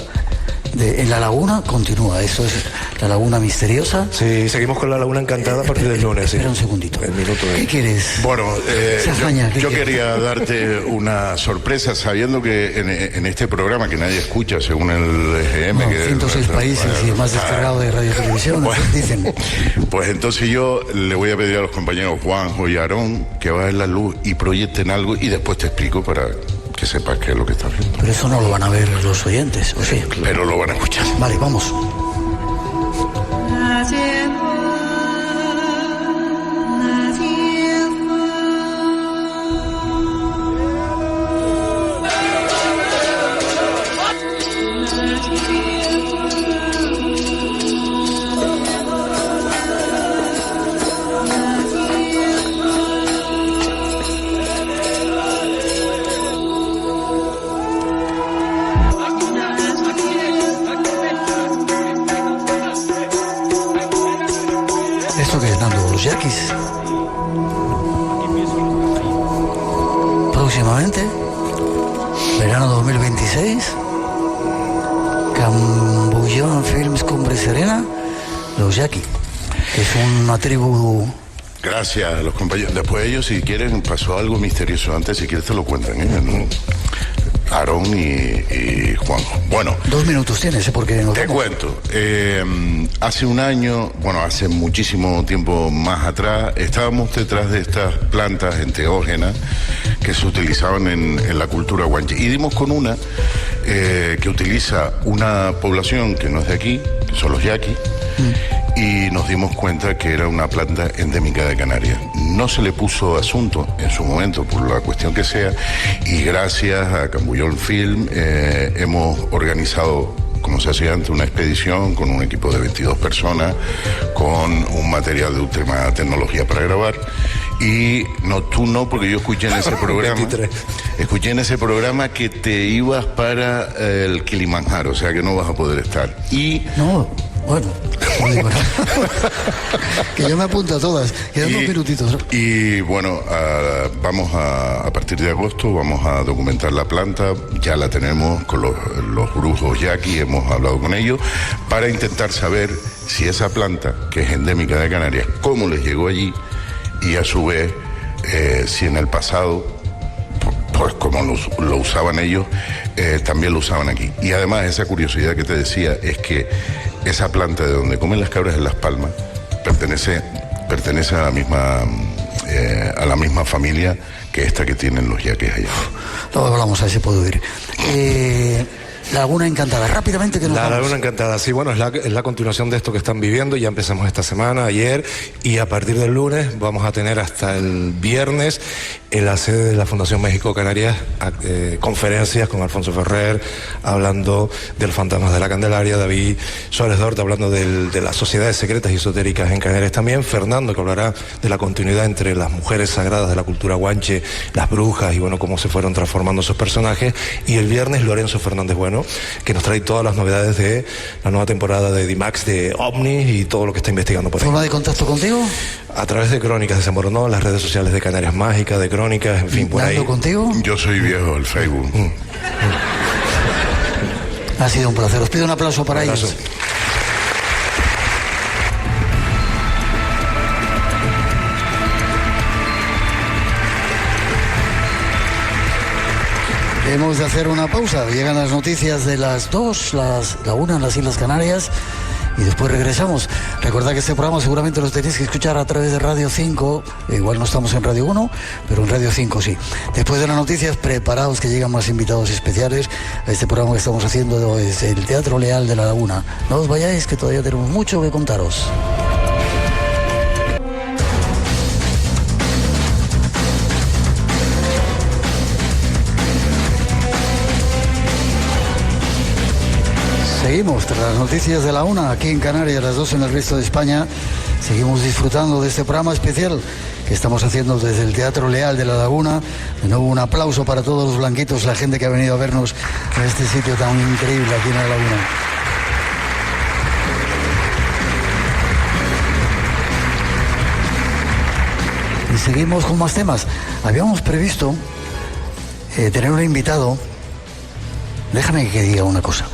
en la laguna, continúa. Esto es la laguna misteriosa. Sí, seguimos con la laguna encantada a partir del lunes. Espera un segundito. ¿Qué quieres? Bueno, yo quería darte una sorpresa, sabiendo que en este programa que nadie escucha, según el EGM... 106 países y más descargado de radio y televisión, bueno, dicen. Pues entonces yo le voy a pedir a los compañeros Juanjo y Aarón que bajen la luz y proyecten algo, y después te explico para que sepas qué es lo que está viendo. Pero eso no lo van a ver los oyentes, ¿o sí? Pero lo van a escuchar. Vale, vamos. ¿Esto qué es, Nando? ¿Los yaquis? Próximamente, verano 2026, Cambullón Films Cumbre Serena, los yaquis, que es una tribu... Gracias a los compañeros. Después ellos, si quieren, pasó algo misterioso antes, si quieres te lo cuentan, ¿eh? Aarón y Juan. Bueno, 2 minutos tienes, porque nos te vamos. cuento. Hace un año, bueno, hace muchísimo tiempo más atrás, estábamos detrás de estas plantas enteógenas que se utilizaban en la cultura guanche, y dimos con una que utiliza una población que no es de aquí, que son los yaquis, y nos dimos cuenta que era una planta endémica de Canarias. No se le puso asunto en su momento, por la cuestión que sea, y gracias a Cambullón Film hemos organizado, como se hacía antes, una expedición con un equipo de 22 personas, con un material de última tecnología para grabar. Y no, tú no, porque yo escuché en ese programa 23. Escuché en ese programa que te ibas para el Kilimanjaro, o sea que no vas a poder estar. Y No, bueno, no digo nada. Que yo me apunto a todas, quedan 2 minutitos. Y bueno, vamos a partir de agosto, vamos a documentar la planta, ya la tenemos con los brujos yaqui, hemos hablado con ellos, para intentar saber si esa planta, que es endémica de Canarias, cómo les llegó allí, y a su vez, si en el pasado, pues como lo usaban ellos, también lo usaban aquí. Y además esa curiosidad que te decía es que esa planta de donde comen las cabras en Las Palmas pertenece a la misma familia que esta que tienen los yaques allá. Luego hablamos, a ver si puedo ir. Laguna Encantada. Rápidamente que nos vamos. Laguna Encantada, sí, bueno, es la continuación de esto que están viviendo. Ya empezamos esta semana, ayer, y a partir del lunes vamos a tener hasta el viernes en la sede de la Fundación México Canarias conferencias con Alfonso Ferrer, hablando del Fantasmas de la Candelaria, David Suárez Dorta hablando de las sociedades secretas y esotéricas en Canarias también, Fernando, que hablará de la continuidad entre las mujeres sagradas de la cultura guanche, las brujas y bueno, cómo se fueron transformando esos personajes, y el viernes Lorenzo Fernández Bueno, que nos trae todas las novedades de la nueva temporada de D-Max, de OVNIs y todo lo que está investigando por ahí. ¿Forma de contacto contigo? A través de Crónicas de San Moronó, las redes sociales de Canarias Mágica, de Crónicas, en fin, por ahí. ¿Contigo? Yo soy viejo, el Facebook. Ha sido un placer. Os pido un aplauso para ellos. Hemos de hacer una pausa. Llegan las noticias de las 2, la 1 en las Islas Canarias, y después regresamos. Recordad que este programa seguramente lo tenéis que escuchar a través de Radio 5. Igual no estamos en Radio 1, pero en Radio 5 sí. Después de las noticias, preparaos que llegan más invitados especiales a este programa que estamos haciendo desde el Teatro Leal de La Laguna. No os vayáis, que todavía tenemos mucho que contaros. Seguimos tras las noticias de la 1 aquí en Canarias, las 2 en el resto de España. Seguimos disfrutando de este programa especial que estamos haciendo desde el Teatro Leal de La Laguna. De nuevo un aplauso para todos los blanquitos, la gente que ha venido a vernos en este sitio tan increíble aquí en La Laguna. Y seguimos con más temas. Habíamos previsto tener un invitado. Déjame que diga una cosa.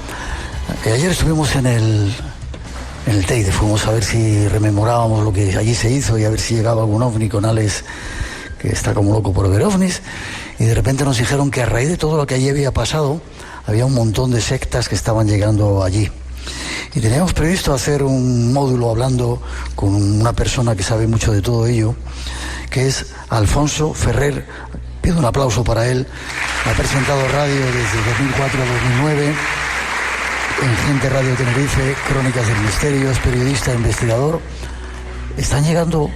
Ayer estuvimos en el Teide, fuimos a ver si rememorábamos lo que allí se hizo y a ver si llegaba algún ovni con Alex, que está como loco por ver ovnis, y de repente nos dijeron que a raíz de todo lo que allí había pasado, había un montón de sectas que estaban llegando allí. Y teníamos previsto hacer un módulo hablando con una persona que sabe mucho de todo ello, que es Alfonso Ferrer. Pido un aplauso para él. Ha presentado radio desde 2004 a 2009. En Gente Radio Tenerife, Crónicas del Misterio, es periodista, investigador. ¿Están llegando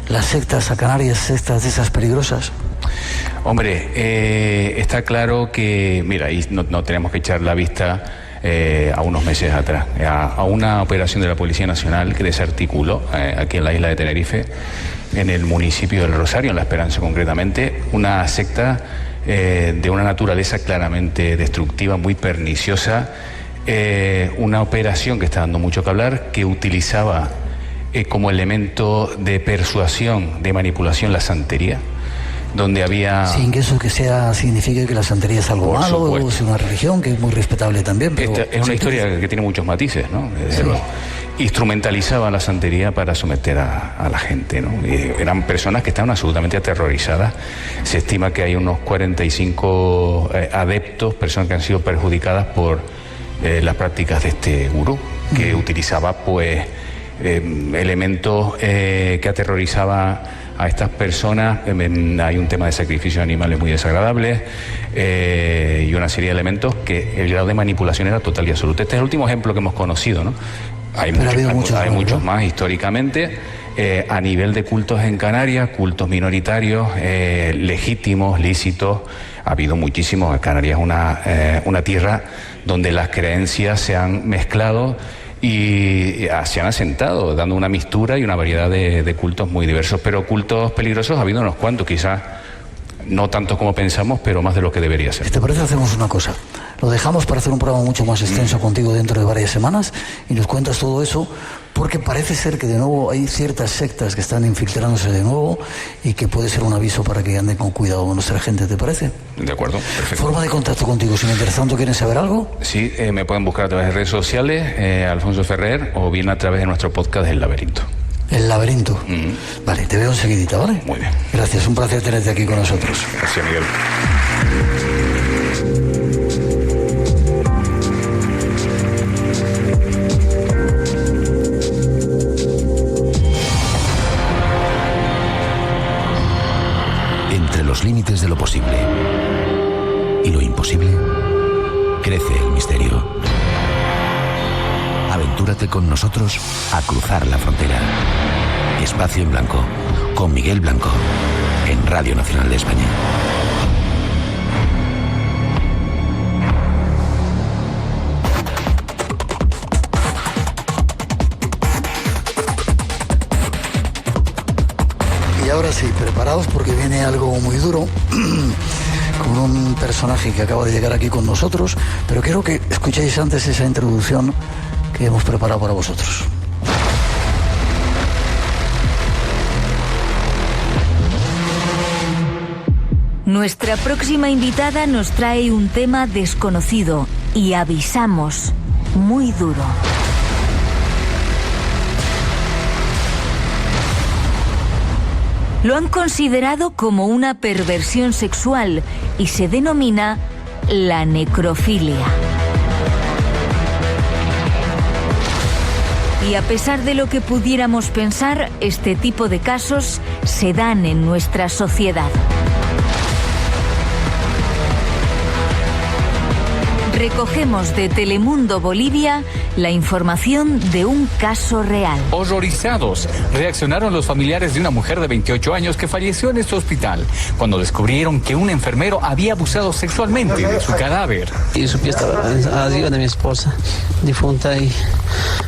las sectas a Canarias, sectas de esas peligrosas? Hombre, está claro que, mira, y no tenemos que echar la vista a unos meses atrás, a una operación de la Policía Nacional que desarticuló aquí en la isla de Tenerife, en el municipio del Rosario, en La Esperanza concretamente, una secta de una naturaleza claramente destructiva, muy perniciosa. Una operación que está dando mucho que hablar, que utilizaba como elemento de persuasión, de manipulación, la santería, donde había... Sin que eso signifique que la santería es algo malo, o es una religión que es muy respetable también. Pero esta es una historia que tiene muchos matices, ¿no? Sí. Instrumentalizaba la santería para someter a la gente, ¿no? Eran personas que estaban absolutamente aterrorizadas. Se estima que hay unos 45 adeptos, personas que han sido perjudicadas por las prácticas de este gurú, que utilizaba pues elementos que aterrorizaban a estas personas. Hay un tema de sacrificio de animales muy desagradables y una serie de elementos que el grado de manipulación era total y absoluto. Este es el último ejemplo que hemos conocido, ¿no? Hay muchos más históricamente. A nivel de cultos en Canarias, cultos minoritarios, legítimos, lícitos, ha habido muchísimos. Canarias es una tierra donde las creencias se han mezclado y se han asentado, dando una mixtura y una variedad de cultos muy diversos. Pero cultos peligrosos ha habido unos cuantos, quizás no tantos como pensamos, pero más de lo que debería ser. ¿Te parece? Hacemos una cosa. Lo dejamos para hacer un programa mucho más extenso contigo dentro de varias semanas y nos cuentas todo eso, porque parece ser que de nuevo hay ciertas sectas que están infiltrándose de nuevo y que puede ser un aviso para que anden con cuidado con nuestra gente, ¿te parece? De acuerdo, perfecto. ¿Forma de contacto contigo? Si me interesa tanto, ¿quieren saber algo? Sí, me pueden buscar a través de redes sociales, Alfonso Ferrer, o bien a través de nuestro podcast El Laberinto. El Laberinto. Vale, te veo enseguidita, ¿vale? Muy bien. Gracias, un placer tenerte aquí con nosotros. Gracias, Miguel. Entre los límites de lo posible y lo imposible, crece el misterio. Aventúrate con nosotros a cruzar la frontera. Espacio en Blanco, con Miguel Blanco, en Radio Nacional de España. Y ahora sí, preparados porque viene algo muy duro con un personaje que acaba de llegar aquí con nosotros, pero quiero que escuchéis antes esa introducción que hemos preparado para vosotros. Nuestra próxima invitada nos trae un tema desconocido y avisamos, muy duro. Lo han considerado como una perversión sexual y se denomina la necrofilia. Y a pesar de lo que pudiéramos pensar, este tipo de casos se dan en nuestra sociedad. Recogemos de Telemundo Bolivia la información de un caso real. Horrorizados, reaccionaron los familiares de una mujer de 28 años que falleció en este hospital cuando descubrieron que un enfermero había abusado sexualmente de su cadáver. Y su pie estaba arriba de mi esposa, difunta, y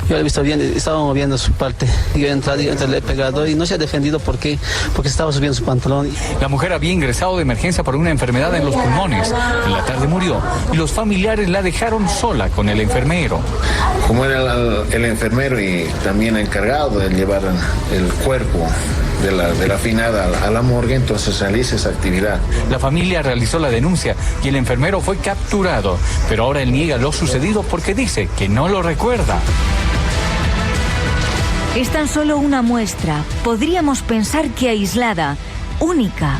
yo la he visto bien, estaba moviendo su parte. Yo he entrado y le he pegado y no se ha defendido porque estaba subiendo su pantalón. La mujer había ingresado de emergencia por una enfermedad en los pulmones. En la tarde murió y los familiares la dejaron sola con el enfermero. Como era el enfermero y también encargado de llevar el cuerpo de la finada a la morgue, entonces realiza esa actividad. La familia realizó la denuncia y el enfermero fue capturado, pero ahora él niega lo sucedido porque dice que no lo recuerda. Es tan solo una muestra, podríamos pensar que aislada, única,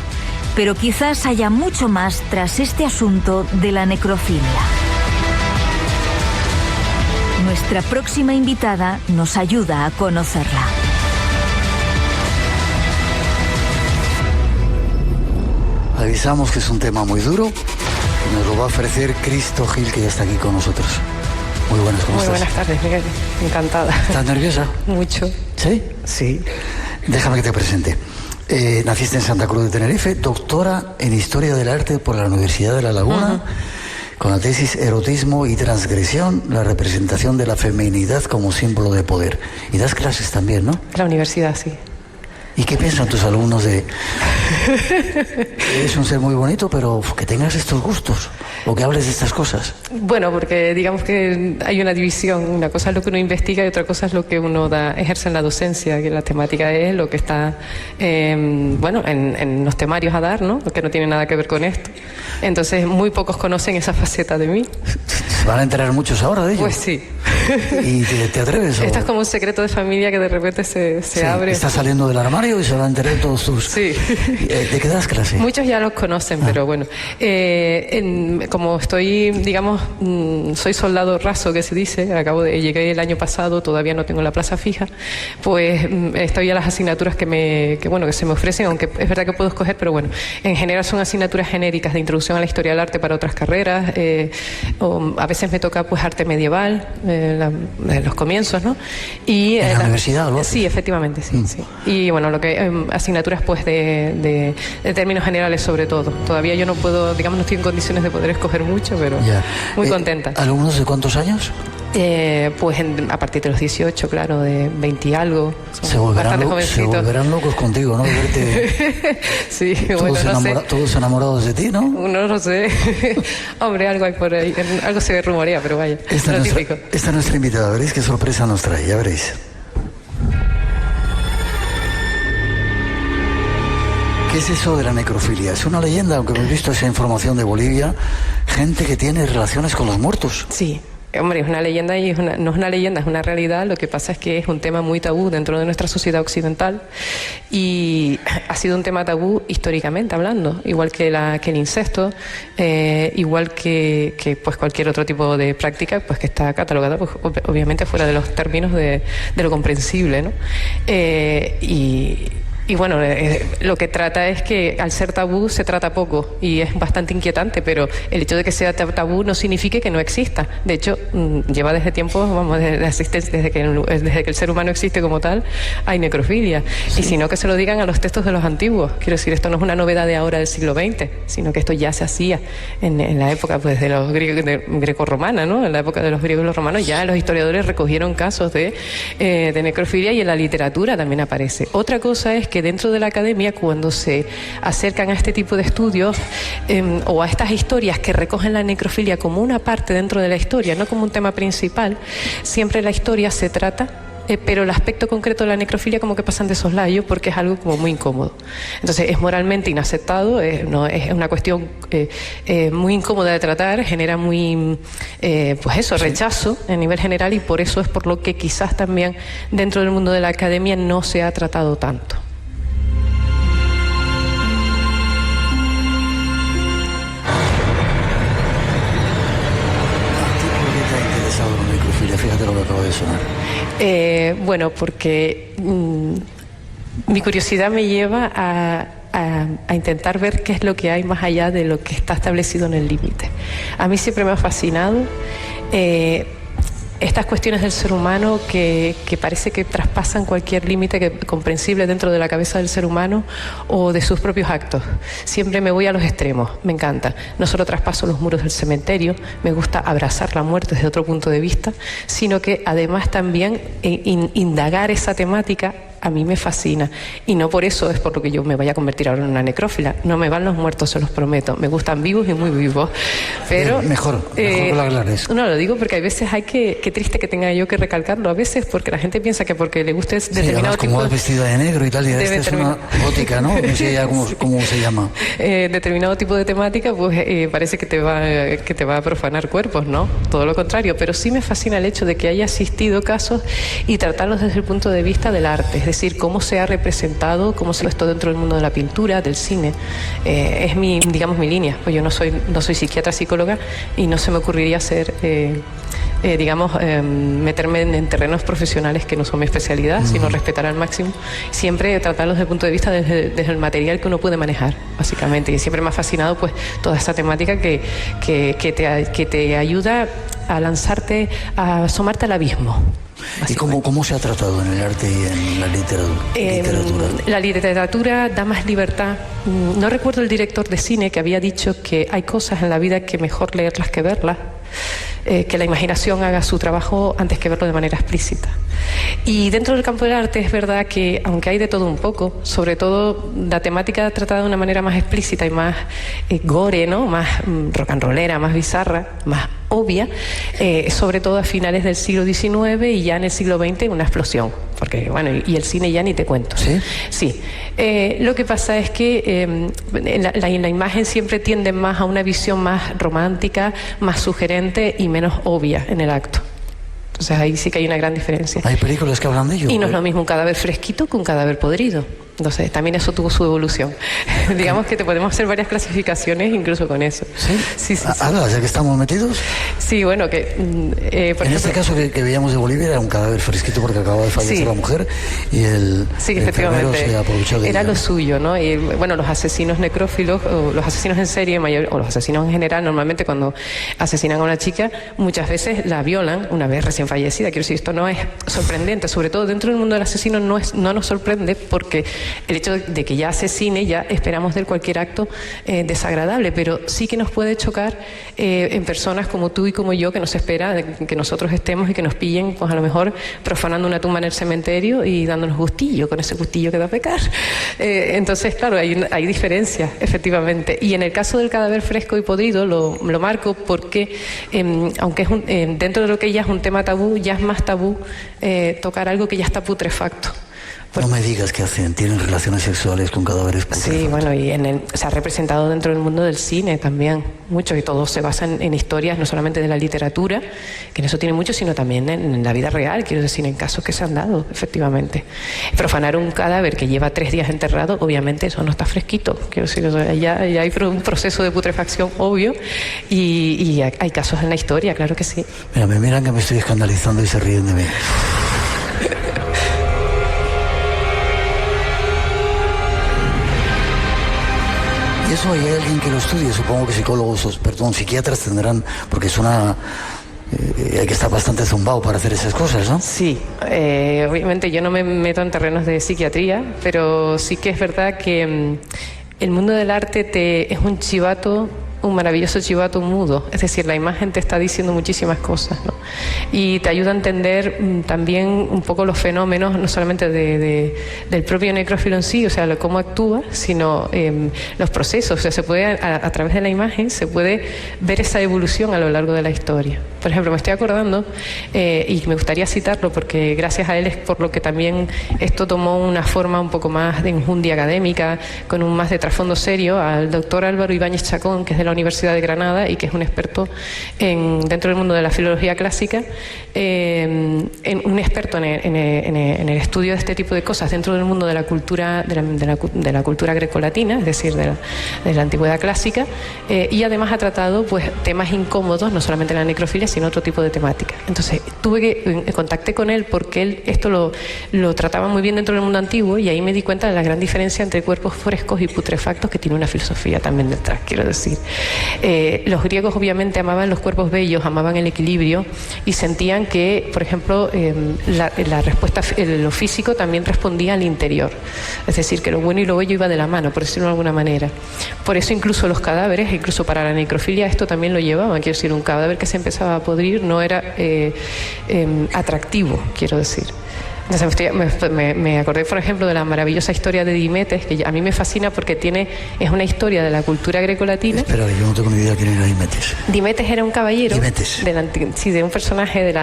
pero quizás haya mucho más tras este asunto de la necrofilia. Nuestra próxima invitada nos ayuda a conocerla. Avisamos que es un tema muy duro y nos lo va a ofrecer Cristo Gil, que ya está aquí con nosotros. Muy buenas, ¿cómo estás? Muy buenas tardes, Miguel. Encantada. ¿Estás nerviosa? Mucho. ¿Sí? Sí. Déjame que te presente. Naciste en Santa Cruz de Tenerife, doctora en Historia del Arte por la Universidad de La Laguna, con la tesis Erotismo y Transgresión, la representación de la feminidad como símbolo de poder. Y das clases también, ¿no? La universidad, sí. ¿Y qué piensan tus alumnos de... Es un ser muy bonito, pero que tengas estos gustos o que hables de estas cosas? Bueno, porque digamos que hay una división. Una cosa es lo que uno investiga y otra cosa es lo que uno ejerce en la docencia, que la temática es lo que está, en los temarios a dar, ¿no? Que no tiene nada que ver con esto. Entonces, muy pocos conocen esa faceta de mí. ¿Se van a enterar muchos ahora de ello? Pues sí. ¿Y te atreves? Esto es como un secreto de familia que de repente se abre. Estás saliendo del armario y se van a enterar todos tus... Sí. ¿De qué das clase? Muchos ya los conocen, pero bueno. Como estoy, digamos, soy soldado raso, que se dice, llegué el año pasado, todavía no tengo la plaza fija, pues estoy a las asignaturas que se me ofrecen, aunque es verdad que puedo escoger, pero bueno, en general son asignaturas genéricas de introducción a la historia del arte para otras carreras, o a veces me toca pues arte medieval, los comienzos, ¿no? Y, ¿en la universidad o sí, efectivamente, sí, sí. Y bueno, lo que asignaturas pues de términos generales sobre todo. Todavía yo no puedo, digamos, no estoy en condiciones de poder escoger mucho, pero muy contenta. ¿Alumnos de cuántos años? Pues a partir de los 18, claro, de 20 y algo. Se volverán locos contigo, ¿no? Verte... Sí, bueno, no sé. Todos enamorados de ti, ¿no? No lo sé. Hombre, algo hay por ahí. Algo se rumorea, pero vaya. Esta es nuestra invitada, veréis qué sorpresa nos trae, ya veréis. ¿Qué es eso de la necrofilia? Es una leyenda, aunque hemos visto esa información de Bolivia, gente que tiene relaciones con los muertos. Sí. Hombre, es una leyenda y no es una leyenda, es una realidad. Lo que pasa es que es un tema muy tabú dentro de nuestra sociedad occidental y ha sido un tema tabú históricamente hablando, igual que el incesto, igual que pues cualquier otro tipo de práctica pues que está catalogada pues, obviamente fuera de los términos de lo comprensible, ¿no? Y bueno, lo que trata es que al ser tabú se trata poco y es bastante inquietante, pero el hecho de que sea tabú no significa que no exista. De hecho, lleva desde tiempos, vamos, desde que el ser humano existe como tal, hay necrofilia. Sí. Y si no, que se lo digan a los textos de los antiguos. Quiero decir, esto no es una novedad de ahora del siglo XX, sino que esto ya se hacía en la época pues de los greco-romana, ¿no? En la época de los griegos y los romanos ya los historiadores recogieron casos de necrofilia, y en la literatura también aparece. Otra cosa es que dentro de la academia, cuando se acercan a este tipo de estudios o a estas historias que recogen la necrofilia como una parte dentro de la historia, no como un tema principal, siempre la historia se trata, pero el aspecto concreto de la necrofilia como que pasan de soslayo porque es algo como muy incómodo. Entonces es moralmente inaceptado, es una cuestión muy incómoda de tratar, genera muy, pues eso, rechazo a nivel general, y por eso es por lo que quizás también dentro del mundo de la academia no se ha tratado tanto. Fíjate lo que acaba de sonar. Bueno, porque mi curiosidad me lleva a intentar ver qué es lo que hay más allá de lo que está establecido en el límite. A mí siempre me ha fascinado estas cuestiones del ser humano que parece que traspasan cualquier límite comprensible dentro de la cabeza del ser humano o de sus propios actos. Siempre me voy a los extremos, me encanta. No solo traspaso los muros del cementerio, me gusta abrazar la muerte desde otro punto de vista, sino que además también indagar esa temática a mí me fascina, y no por eso es por lo que yo me vaya a convertir ahora en una necrófila. No me van los muertos, se los prometo. Me gustan vivos y muy vivos. Pero mejor que lo aclares. No, lo digo porque a veces qué triste que tenga yo que recalcarlo a veces, porque la gente piensa que porque le guste determinado tipo, como es vestida de negro y tal, y esta es una gótica, ¿no? No sé ya cómo se llama. Determinado tipo de temática, pues parece que te va a profanar cuerpos, ¿no? Todo lo contrario. Pero sí me fascina el hecho de que haya asistido casos y tratarlos desde el punto de vista del arte. Es decir, cómo se ha representado, cómo se ha puesto dentro del mundo de la pintura, del cine. Es mi línea. Pues yo no soy psiquiatra, psicóloga, y no se me ocurriría hacer, meterme en terrenos profesionales que no son mi especialidad, sino respetar al máximo. Siempre tratarlos desde el punto de vista desde el material que uno puede manejar, básicamente. Y siempre me ha fascinado pues toda esta temática que te ayuda a lanzarte, a asomarte al abismo. ¿Y cómo se ha tratado en el arte y en la literatura? La literatura da más libertad. No recuerdo el director de cine que había dicho que hay cosas en la vida que mejor leerlas que verlas, que la imaginación haga su trabajo antes que verlo de manera explícita. Y dentro del campo del arte es verdad que, aunque hay de todo un poco, sobre todo la temática tratada de una manera más explícita y más gore, ¿no? Más rock and rollera, más bizarra, más obvia, sobre todo a finales del siglo XIX y ya en el siglo XX una explosión, porque bueno, y el cine ya ni te cuento. ¿Sí? Sí. Lo que pasa es que en la imagen siempre tienden más a una visión más romántica, más sugerente y menos obvia en el acto. Entonces ahí sí que hay una gran diferencia. Hay películas que hablan de ello. Y no es lo mismo un cadáver fresquito que un cadáver podrido. Entonces también eso tuvo su evolución. Digamos que te podemos hacer varias clasificaciones incluso con eso. ¿Sí? Ahora, ya que estamos metidos. Sí, bueno, que... en este caso que veíamos de Bolivia era un cadáver fresquito porque acababa de fallecer la mujer y el enfermero se aprovechó de ella. Era lo suyo, ¿no? Y bueno, los asesinos necrófilos, o los asesinos en serie, o los asesinos en general, normalmente cuando asesinan a una chica, muchas veces la violan una vez recién fallecida. Quiero decir, esto no es sorprendente, sobre todo dentro del mundo del asesino no nos sorprende, porque el hecho de que ya asesine, ya esperamos de él cualquier acto desagradable, pero sí que nos puede chocar en personas como tú y como yo, que nos espera que nosotros estemos y que nos pillen, pues a lo mejor profanando una tumba en el cementerio y dándonos gustillo, con ese gustillo que da pecar. Entonces, claro, hay diferencias, efectivamente. Y en el caso del cadáver fresco y podrido, lo marco porque, aunque es dentro de lo que ya es un tema tabú, ya es más tabú tocar algo que ya está putrefacto. No me digas que tienen relaciones sexuales con cadáveres putrefactos. Sí, bueno, y se ha representado dentro del mundo del cine también mucho, y todo se basa en historias, no solamente de la literatura, que en eso tiene mucho, sino también en la vida real, quiero decir, en casos que se han dado, efectivamente. Profanar un cadáver que lleva 3 días enterrado, obviamente eso no está fresquito, quiero decir, ya hay un proceso de putrefacción obvio, y hay casos en la historia, claro que sí. Mira, me miran que me estoy escandalizando y se ríen de mí. eso hay alguien que lo estudie, supongo que psicólogos, perdón, psiquiatras tendrán, porque es una... hay que estar bastante zumbado para hacer esas cosas, ¿no? Sí, obviamente yo no me meto en terrenos de psiquiatría, pero sí que es verdad que el mundo del arte es un chivato, un maravilloso chivato mudo, es decir, la imagen te está diciendo muchísimas cosas, ¿no? Y te ayuda a entender también un poco los fenómenos, no solamente del propio necrófilo en sí, o sea, cómo actúa, sino los procesos. O sea, se puede, a través de la imagen, se puede ver esa evolución a lo largo de la historia. Por ejemplo, me estoy acordando, y me gustaría citarlo porque gracias a él es por lo que también esto tomó una forma un poco más de enjundia académica, con un más de trasfondo serio, al doctor Álvaro Ibáñez Chacón, que es de la Universidad de Granada y que es un experto dentro del mundo de la filología clásica, un experto en el estudio de este tipo de cosas dentro del mundo de la cultura de la cultura grecolatina, es decir, de la antigüedad clásica, y además ha tratado pues temas incómodos, no solamente la necrofilia, sino otro tipo de temática. Entonces contacté con él porque él esto lo trataba muy bien dentro del mundo antiguo, y ahí me di cuenta de la gran diferencia entre cuerpos frescos y putrefactos, que tiene una filosofía también detrás, quiero decir. Los griegos obviamente amaban los cuerpos bellos, amaban el equilibrio, y sentían que, por ejemplo, la respuesta, lo físico también respondía al interior, es decir, que lo bueno y lo bello iba de la mano, por decirlo de alguna manera. Por eso incluso los cadáveres, incluso para la necrofilia, esto también lo llevaban. Quiero decir, un cadáver que se empezaba a podrir no era atractivo, quiero decir. Entonces me acordé, por ejemplo, de la maravillosa historia de Dimetes, que a mí me fascina porque es una historia de la cultura grecolatina. Espera, yo no tengo ni idea quién era Dimetes. Dimetes era un caballero, de un personaje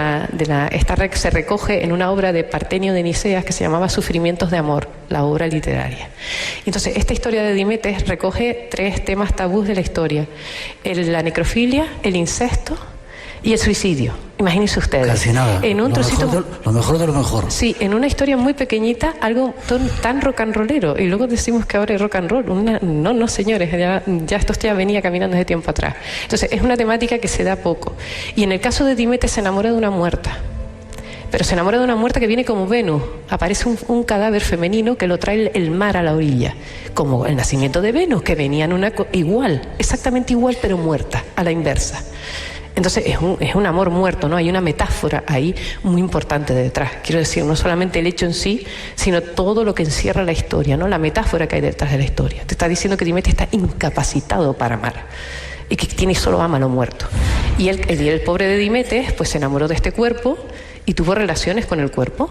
se recoge en una obra de Partenio de Niceas que se llamaba Sufrimientos de Amor, la obra literaria. Entonces, esta historia de Dimetes recoge 3 temas tabús de la historia: la necrofilia, el incesto y el suicidio. Imagínense ustedes. Casi nada. En un trocito, lo mejor de lo mejor. Sí, en una historia muy pequeñita, algo tan rock and rollero. Y luego decimos que ahora es rock and roll. No, señores, ya esto ya venía caminando desde tiempo atrás. Entonces, es una temática que se da poco. Y en el caso de Dimetes se enamora de una muerta. Pero se enamora de una muerta que viene como Venus. Aparece un cadáver femenino que lo trae el mar a la orilla. Como el nacimiento de Venus, que venía en exactamente igual, pero muerta, a la inversa. Entonces es un amor muerto, ¿no? Hay una metáfora ahí muy importante detrás. Quiero decir, no solamente el hecho en sí, sino todo lo que encierra la historia, ¿no? La metáfora que hay detrás de la historia. Te está diciendo que Dimetes está incapacitado para amar y que solo ama a lo muerto. Y el pobre de Dimetes pues se enamoró de este cuerpo y tuvo relaciones con el cuerpo,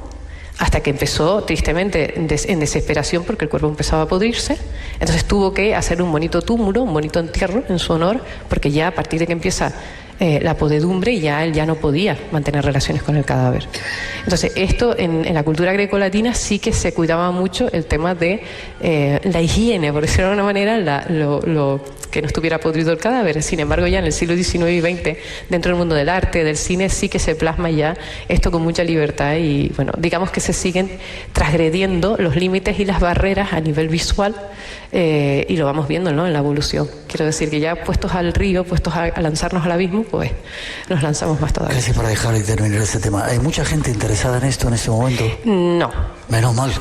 hasta que empezó, tristemente, en desesperación, porque el cuerpo empezaba a podrirse. Entonces tuvo que hacer un bonito túmulo, un bonito entierro en su honor, porque ya a partir de que empieza la podedumbre, él ya no podía mantener relaciones con el cadáver. Entonces, esto en la cultura grecolatina sí que se cuidaba mucho el tema de la higiene, por decirlo de alguna manera, que no estuviera podrido el cadáver. Sin embargo, ya en el siglo XIX y XX, dentro del mundo del arte, del cine, sí que se plasma ya esto con mucha libertad, y bueno, digamos que se siguen transgrediendo los límites y las barreras a nivel visual, y lo vamos viendo, ¿no?, en la evolución. Quiero decir que ya puestos al río, puestos a lanzarnos al abismo, pues nos lanzamos más todavía. Casi para dejar de terminar este tema, ¿hay mucha gente interesada en esto en este momento? No. Menos mal.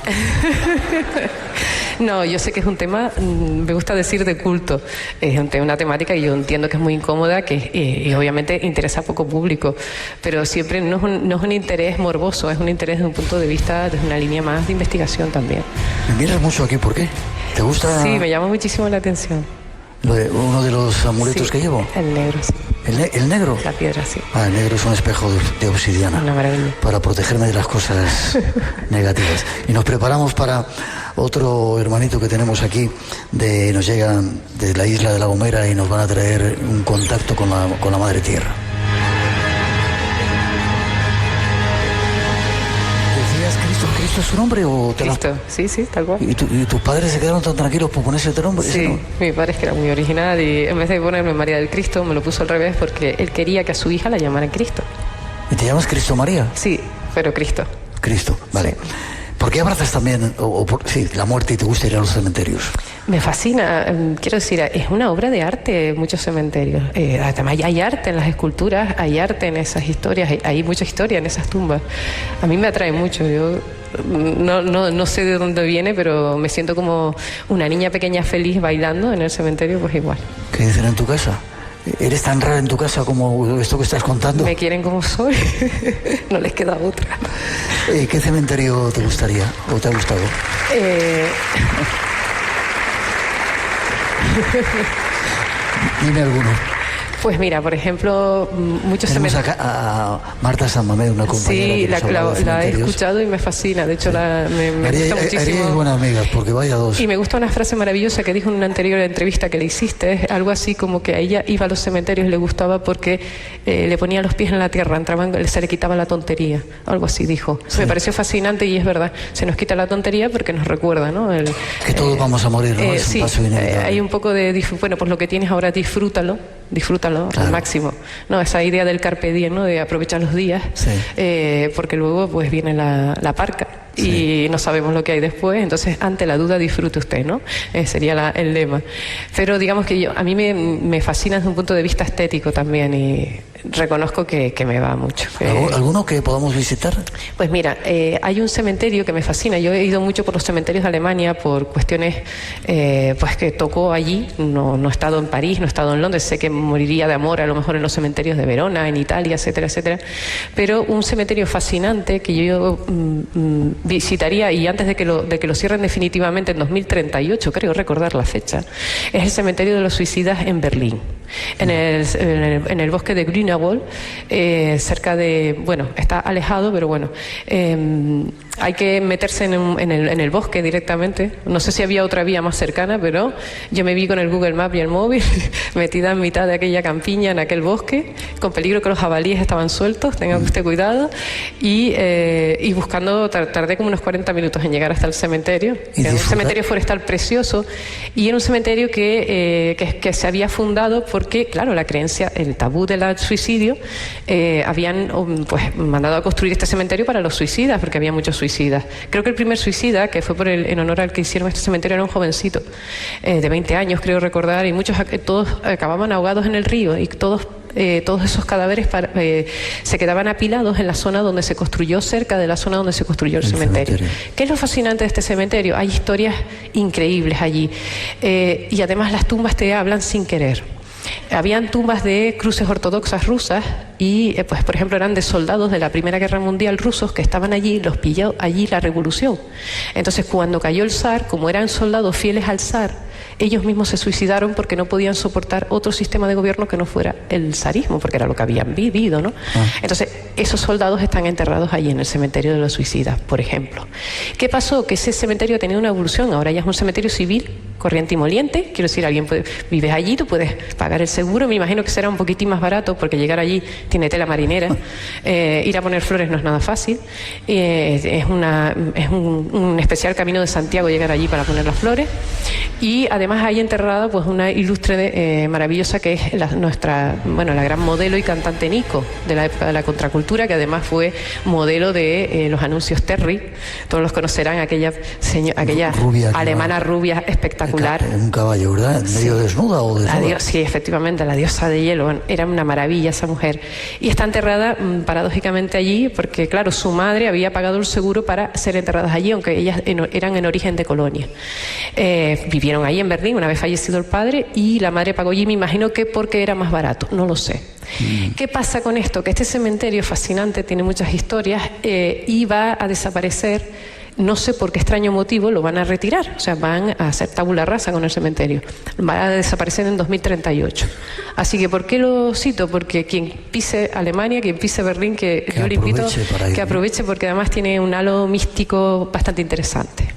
No, yo sé que es un tema, me gusta decir, de culto. Es una temática que yo entiendo que es muy incómoda, y obviamente interesa a poco público, pero siempre no es un interés morboso, es un interés desde un punto de vista, desde una línea más de investigación también. Me miras mucho aquí, ¿por qué? ¿Te gusta? Sí, me llama muchísimo la atención. Uno de los amuletos que llevo. El negro, sí. ¿El negro? La piedra, sí. El negro es un espejo de obsidiana. Una maravilla. Para protegerme de las cosas negativas. Y nos preparamos para otro hermanito que tenemos aquí, nos llega de la isla de La Gomera, y nos van a traer un contacto con la Madre Tierra. ¿Cristo es su nombre o te Cristo, sí, tal cual. ¿Y tus padres se quedaron tan tranquilos por ponerse este nombre? Sí, mi padre es que era muy original, y en vez de ponerme María del Cristo me lo puso al revés, porque él quería que a su hija la llamaran Cristo. ¿Y te llamas Cristo María? Sí, pero Cristo. Cristo, vale. Sí. ¿Por qué abrazas también la muerte y te gusta ir a los cementerios? Me fascina, quiero decir, es una obra de arte muchos cementerios. Además hay arte en las esculturas, hay arte en esas historias, hay mucha historia en esas tumbas. A mí me atrae mucho, yo no sé de dónde viene, pero me siento como una niña pequeña feliz bailando en el cementerio, pues igual. ¿Qué dicen en tu casa? ¿Eres tan rara en tu casa como esto que estás contando? Me quieren como soy, no les queda otra. ¿Qué cementerio te gustaría o te ha gustado? Dime alguno. Pues mira, por ejemplo, muchos cementerios. Tenemos acá a Marta San Mamé, una compañera. Sí, la he escuchado y me fascina. De hecho, me gusta muchísimo. Haríais buenas amigas, porque vaya dos. Y me gusta una frase maravillosa que dijo en una anterior entrevista que le hiciste, algo así como que a ella iba a los cementerios y le gustaba porque le ponía los pies en la tierra, se le quitaba la tontería. Algo así dijo. Sí. Me pareció fascinante y es verdad. Se nos quita la tontería porque nos recuerda, ¿no? Que todos vamos a morir, ¿no? Es un paso inevitable. Hay un poco de, bueno, pues lo que tienes ahora, disfrútalo claro, al máximo, ¿no? Esa idea del carpe diem, ¿no? De aprovechar los días, sí. Porque luego pues viene la parca y sí. No sabemos lo que hay después, entonces ante la duda disfrute usted, ¿no? Sería el lema. Pero digamos que a mí me fascina desde un punto de vista estético también y reconozco que me va mucho. ¿Alguno que podamos visitar? Pues mira, hay un cementerio que me fascina. Yo he ido mucho por los cementerios de Alemania por cuestiones pues que tocó allí. No he estado en París, no he estado en Londres. Sé que moriría de amor a lo mejor en los cementerios de Verona, en Italia, etcétera, etcétera. Pero un cementerio fascinante que yo visitaría, y antes de que lo cierren definitivamente en 2038, creo recordar la fecha, es el cementerio de los suicidas en Berlín. En el bosque de Grünewald, cerca de, bueno, está alejado, pero bueno, hay que meterse en el bosque directamente. No sé si había otra vía más cercana, pero yo me vi con el Google Maps y el móvil metida en mitad de aquella campiña, en aquel bosque, con peligro que los jabalíes estaban sueltos, tenga usted cuidado, y buscando, tardé como unos 40 minutos en llegar hasta el cementerio. Era un cementerio forestal precioso, y era un cementerio que se había fundado porque, claro, la creencia, el tabú del suicidio, habían pues mandado a construir este cementerio para los suicidas, porque había muchos suicidas. Creo que el primer suicida, que fue en honor al que hicieron este cementerio, era un jovencito de 20 años, creo recordar, y todos acababan ahogados en el río, y todos esos cadáveres se quedaban apilados en la zona donde se construyó, cerca de la zona donde se construyó el cementerio. ¿Qué es lo fascinante de este cementerio? Hay historias increíbles allí, y además las tumbas te hablan sin querer. Habían tumbas de cruces ortodoxas rusas y, pues, por ejemplo, eran de soldados de la Primera Guerra Mundial rusos que estaban allí, los pilló allí la revolución. Entonces, cuando cayó el zar, como eran soldados fieles al zar, ellos mismos se suicidaron porque no podían soportar otro sistema de gobierno que no fuera el zarismo, porque era lo que habían vivido, ¿no? Entonces, esos soldados están enterrados allí en el cementerio de los suicidas, por ejemplo. ¿Qué pasó? Que ese cementerio ha tenido una evolución. Ahora ya es un cementerio civil, corriente y moliente. Quiero decir, vives allí, tú puedes pagar el seguro. Me imagino que será un poquitín más barato porque llegar allí tiene tela marinera. Ir a poner flores no es nada fácil. Es un especial camino de Santiago llegar allí para poner las flores. Y además hay enterrada pues una ilustre maravillosa que es la gran modelo y cantante Nico de la época de la contracultura, que además fue modelo de los anuncios Terry. Todos los conocerán, aquella rubia, alemana rubia espectacular. En un caballo, ¿verdad? ¿Medio desnuda o desnuda? Sí, efectivamente, la diosa de hielo. Bueno, era una maravilla esa mujer. Y está enterrada paradójicamente allí porque, claro, su madre había pagado el seguro para ser enterradas allí, aunque ellas eran en origen de Colonia. Vivieron ahí en Berlín una vez fallecido el padre, y la madre pagó allí, me imagino que porque era más barato, no lo sé. ¿Qué pasa con esto? Que este cementerio fascinante tiene muchas historias y va a desaparecer. No sé por qué extraño motivo lo van a retirar, o sea, van a hacer tabula rasa con el cementerio. Va a desaparecer en 2038. Así que, ¿por qué lo cito? Porque quien pise Alemania, quien pise Berlín, que yo le invito que aproveche, porque además tiene un halo místico bastante interesante.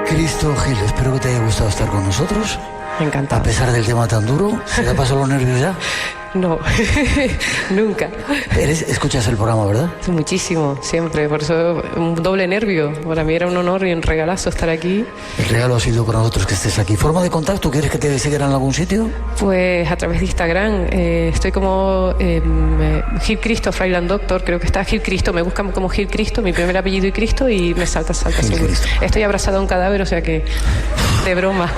Cristo Gil, espero que te haya gustado estar con nosotros. Encantado. A pesar del tema tan duro, ¿se te pasan los nervios ya? No, nunca. ¿Escuchas el programa, verdad? Muchísimo, siempre. Por eso un doble nervio. Para mí era un honor y un regalazo estar aquí. El regalo ha sido para nosotros que estés aquí. ¿Forma de contacto? ¿Quieres que te sigan en algún sitio? Pues a través de Instagram. Estoy como Gil Cristo, Freiland Doctor. Creo que está Gil Cristo. Me buscan como Gil Cristo, mi primer apellido y Cristo, y me salta seguro. Estoy abrazada a un cadáver, o sea que de broma.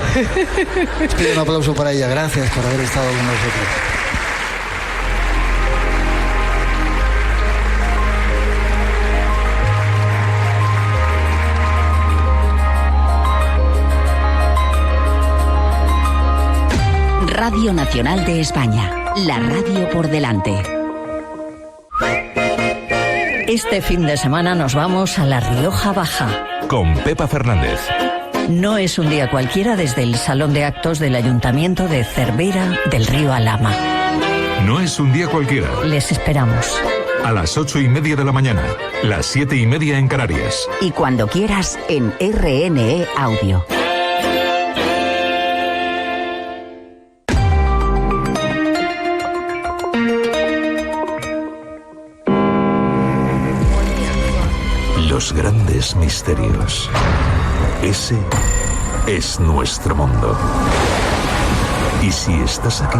Pido un aplauso para ella. Gracias por haber estado con nosotros. Radio Nacional de España, la radio por delante. Este fin de semana nos vamos a La Rioja Baja. Con Pepa Fernández. No es un día cualquiera desde el Salón de Actos del Ayuntamiento de Cervera del Río Alhama. No es un día cualquiera. Les esperamos. A las 8:30 de la mañana, las 7:30 en Canarias. Y cuando quieras en RNE Audio. Los grandes misterios. Ese es nuestro mundo. Y si estás aquí,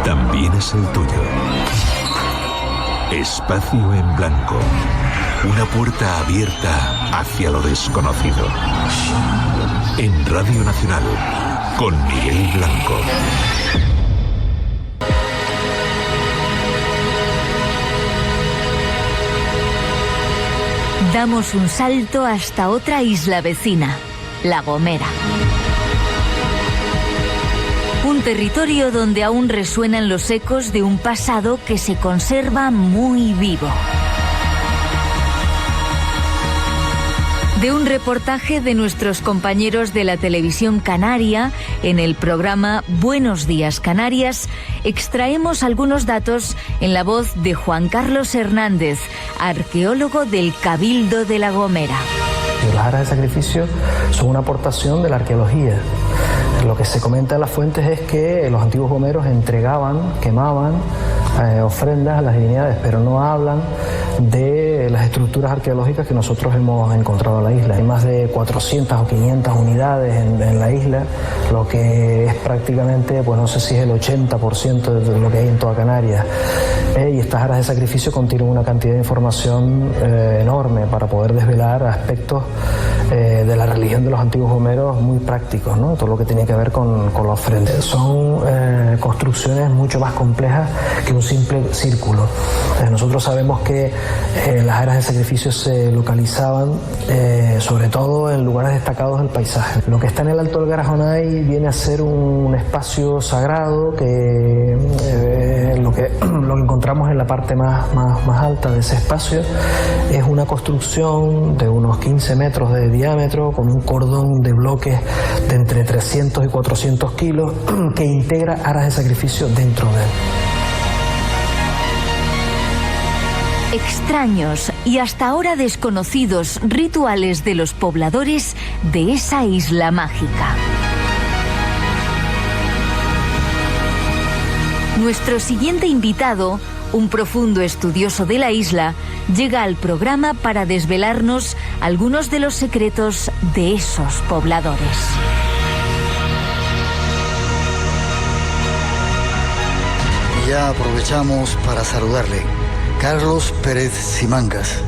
también es el tuyo. Espacio en Blanco. Una puerta abierta hacia lo desconocido. En Radio Nacional, con Miguel Blanco. Damos un salto hasta otra isla vecina, La Gomera. Un territorio donde aún resuenan los ecos de un pasado que se conserva muy vivo. De un reportaje de nuestros compañeros de la televisión canaria, en el programa Buenos Días Canarias, extraemos algunos datos en la voz de Juan Carlos Hernández, arqueólogo del Cabildo de La Gomera. Las aras de sacrificio son una aportación de la arqueología. Lo que se comenta en las fuentes es que los antiguos gomeros entregaban, quemaban ofrendas a las divinidades, pero no hablan de las estructuras arqueológicas que nosotros hemos encontrado en la isla. Hay más de 400 o 500 unidades en la isla, lo que es prácticamente, pues no sé si es el 80% de lo que hay en toda Canarias. Y estas aras de sacrificio contienen una cantidad de información enorme para poder desvelar aspectos de la religión de los antiguos gomeros muy prácticos, ¿no? Todo lo que tiene que ver con la ofrenda. Son construcciones mucho más complejas que un simple círculo. Nosotros sabemos que las aras de sacrificio se localizaban sobre todo en lugares destacados del paisaje. Lo que está en el Alto del Garajonay viene a ser un espacio sagrado que lo que encontramos en la parte más alta de ese espacio es una construcción de unos 15 metros de diámetro con un cordón de bloques de entre 300 y 400 kilos que integra aras de sacrificio dentro de él. Extraños y hasta ahora desconocidos rituales de los pobladores de esa isla mágica. Nuestro siguiente invitado, un profundo estudioso de la isla, llega al programa para desvelarnos algunos de los secretos de esos pobladores. Y ya aprovechamos para saludarle. Carlos Pérez Simancas.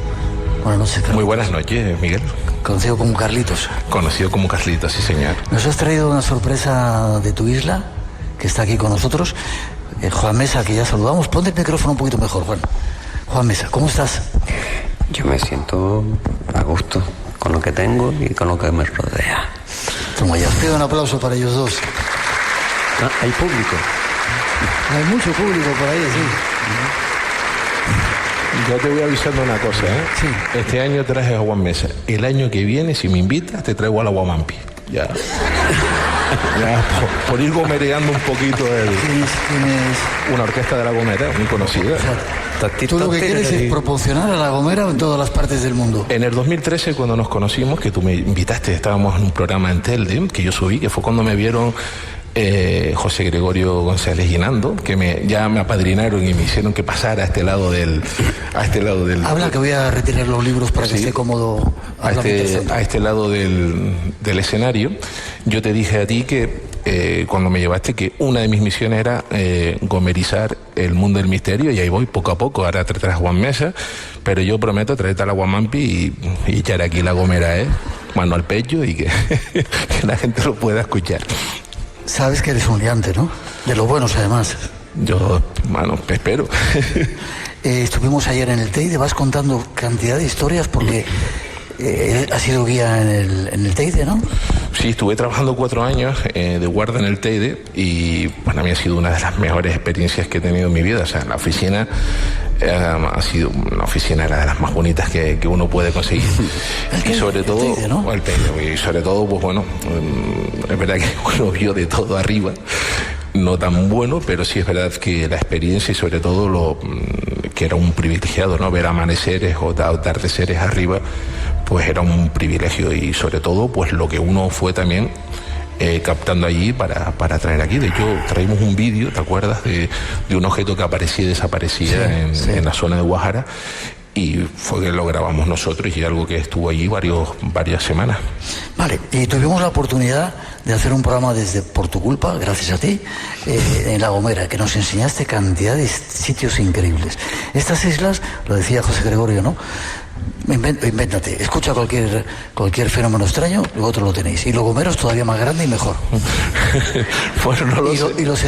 Buenas noches, Carlos. Muy buenas noches, Miguel. Conocido como Carlitos. Conocido como Carlitos, sí, señor. Nos has traído una sorpresa de tu isla, que está aquí con nosotros. Juan Mesa, que ya saludamos. Ponte el micrófono un poquito mejor, Juan. Juan Mesa, ¿cómo estás? Yo me siento a gusto con lo que tengo y con lo que me rodea. Toma, ya os pido un aplauso para ellos dos. Hay público. Hay mucho público por ahí, sí. Yo te voy avisando una cosa, ¿eh? Sí. Este año traje a Juan Mesa. El año que viene, si me invitas, te traigo a la Guamampi. Ya. Por ir gomereando un poquito una orquesta de La Gomera, muy conocida. Tú lo que quieres es proporcionar a La Gomera en todas las partes del mundo. En el 2013, cuando nos conocimos, que tú me invitaste, estábamos en un programa en Telde, que yo subí, que fue cuando me vieron José Gregorio González Guinando, que ya me apadrinaron y me hicieron que pasara a este lado del Habla, que voy a retirar los libros para que esté cómodo. A este lado del escenario. Yo te dije a ti que cuando me llevaste, que una de mis misiones era gomerizar el mundo del misterio, y ahí voy poco a poco. Ahora te traes Juan Mesa, pero yo prometo traerte a la Guamampi y echar aquí la gomera, mano al pecho, y que la gente lo pueda escuchar. Sabes que eres un liante, ¿no? De los buenos, además. Yo, espero. Estuvimos ayer en el Teide, vas contando cantidad de historias porque has sido guía en el Teide, ¿no? Sí, estuve trabajando 4 años de guarda en el Teide, y para mí ha sido una de las mejores experiencias que he tenido en mi vida. O sea, la oficina ha sido una oficina, era de las más bonitas que uno puede conseguir. Y sobre todo, el Teide, ¿no? El Teide, y sobre todo, pues bueno, es verdad que uno vio de todo arriba. No tan bueno, pero sí es verdad que la experiencia, y sobre todo que era un privilegiado, ¿no? Ver amaneceres o atardeceres arriba, pues era un privilegio, y sobre todo pues lo que uno fue también captando allí para traer aquí. De hecho, traímos un vídeo, ¿te acuerdas? De un objeto que aparecía y desaparecía en la zona de Guajara, y fue que lo grabamos nosotros, y algo que estuvo allí varias semanas. Vale, y tuvimos la oportunidad de hacer un programa desde por tu culpa, gracias a ti, en La Gomera, que nos enseñaste cantidad de sitios increíbles. Estas islas, lo decía José Gregorio, ¿no? Invéntate, escucha cualquier fenómeno extraño, luego lo tenéis. Y los gomeros todavía más grande y mejor. Bueno, no lo sé. Y los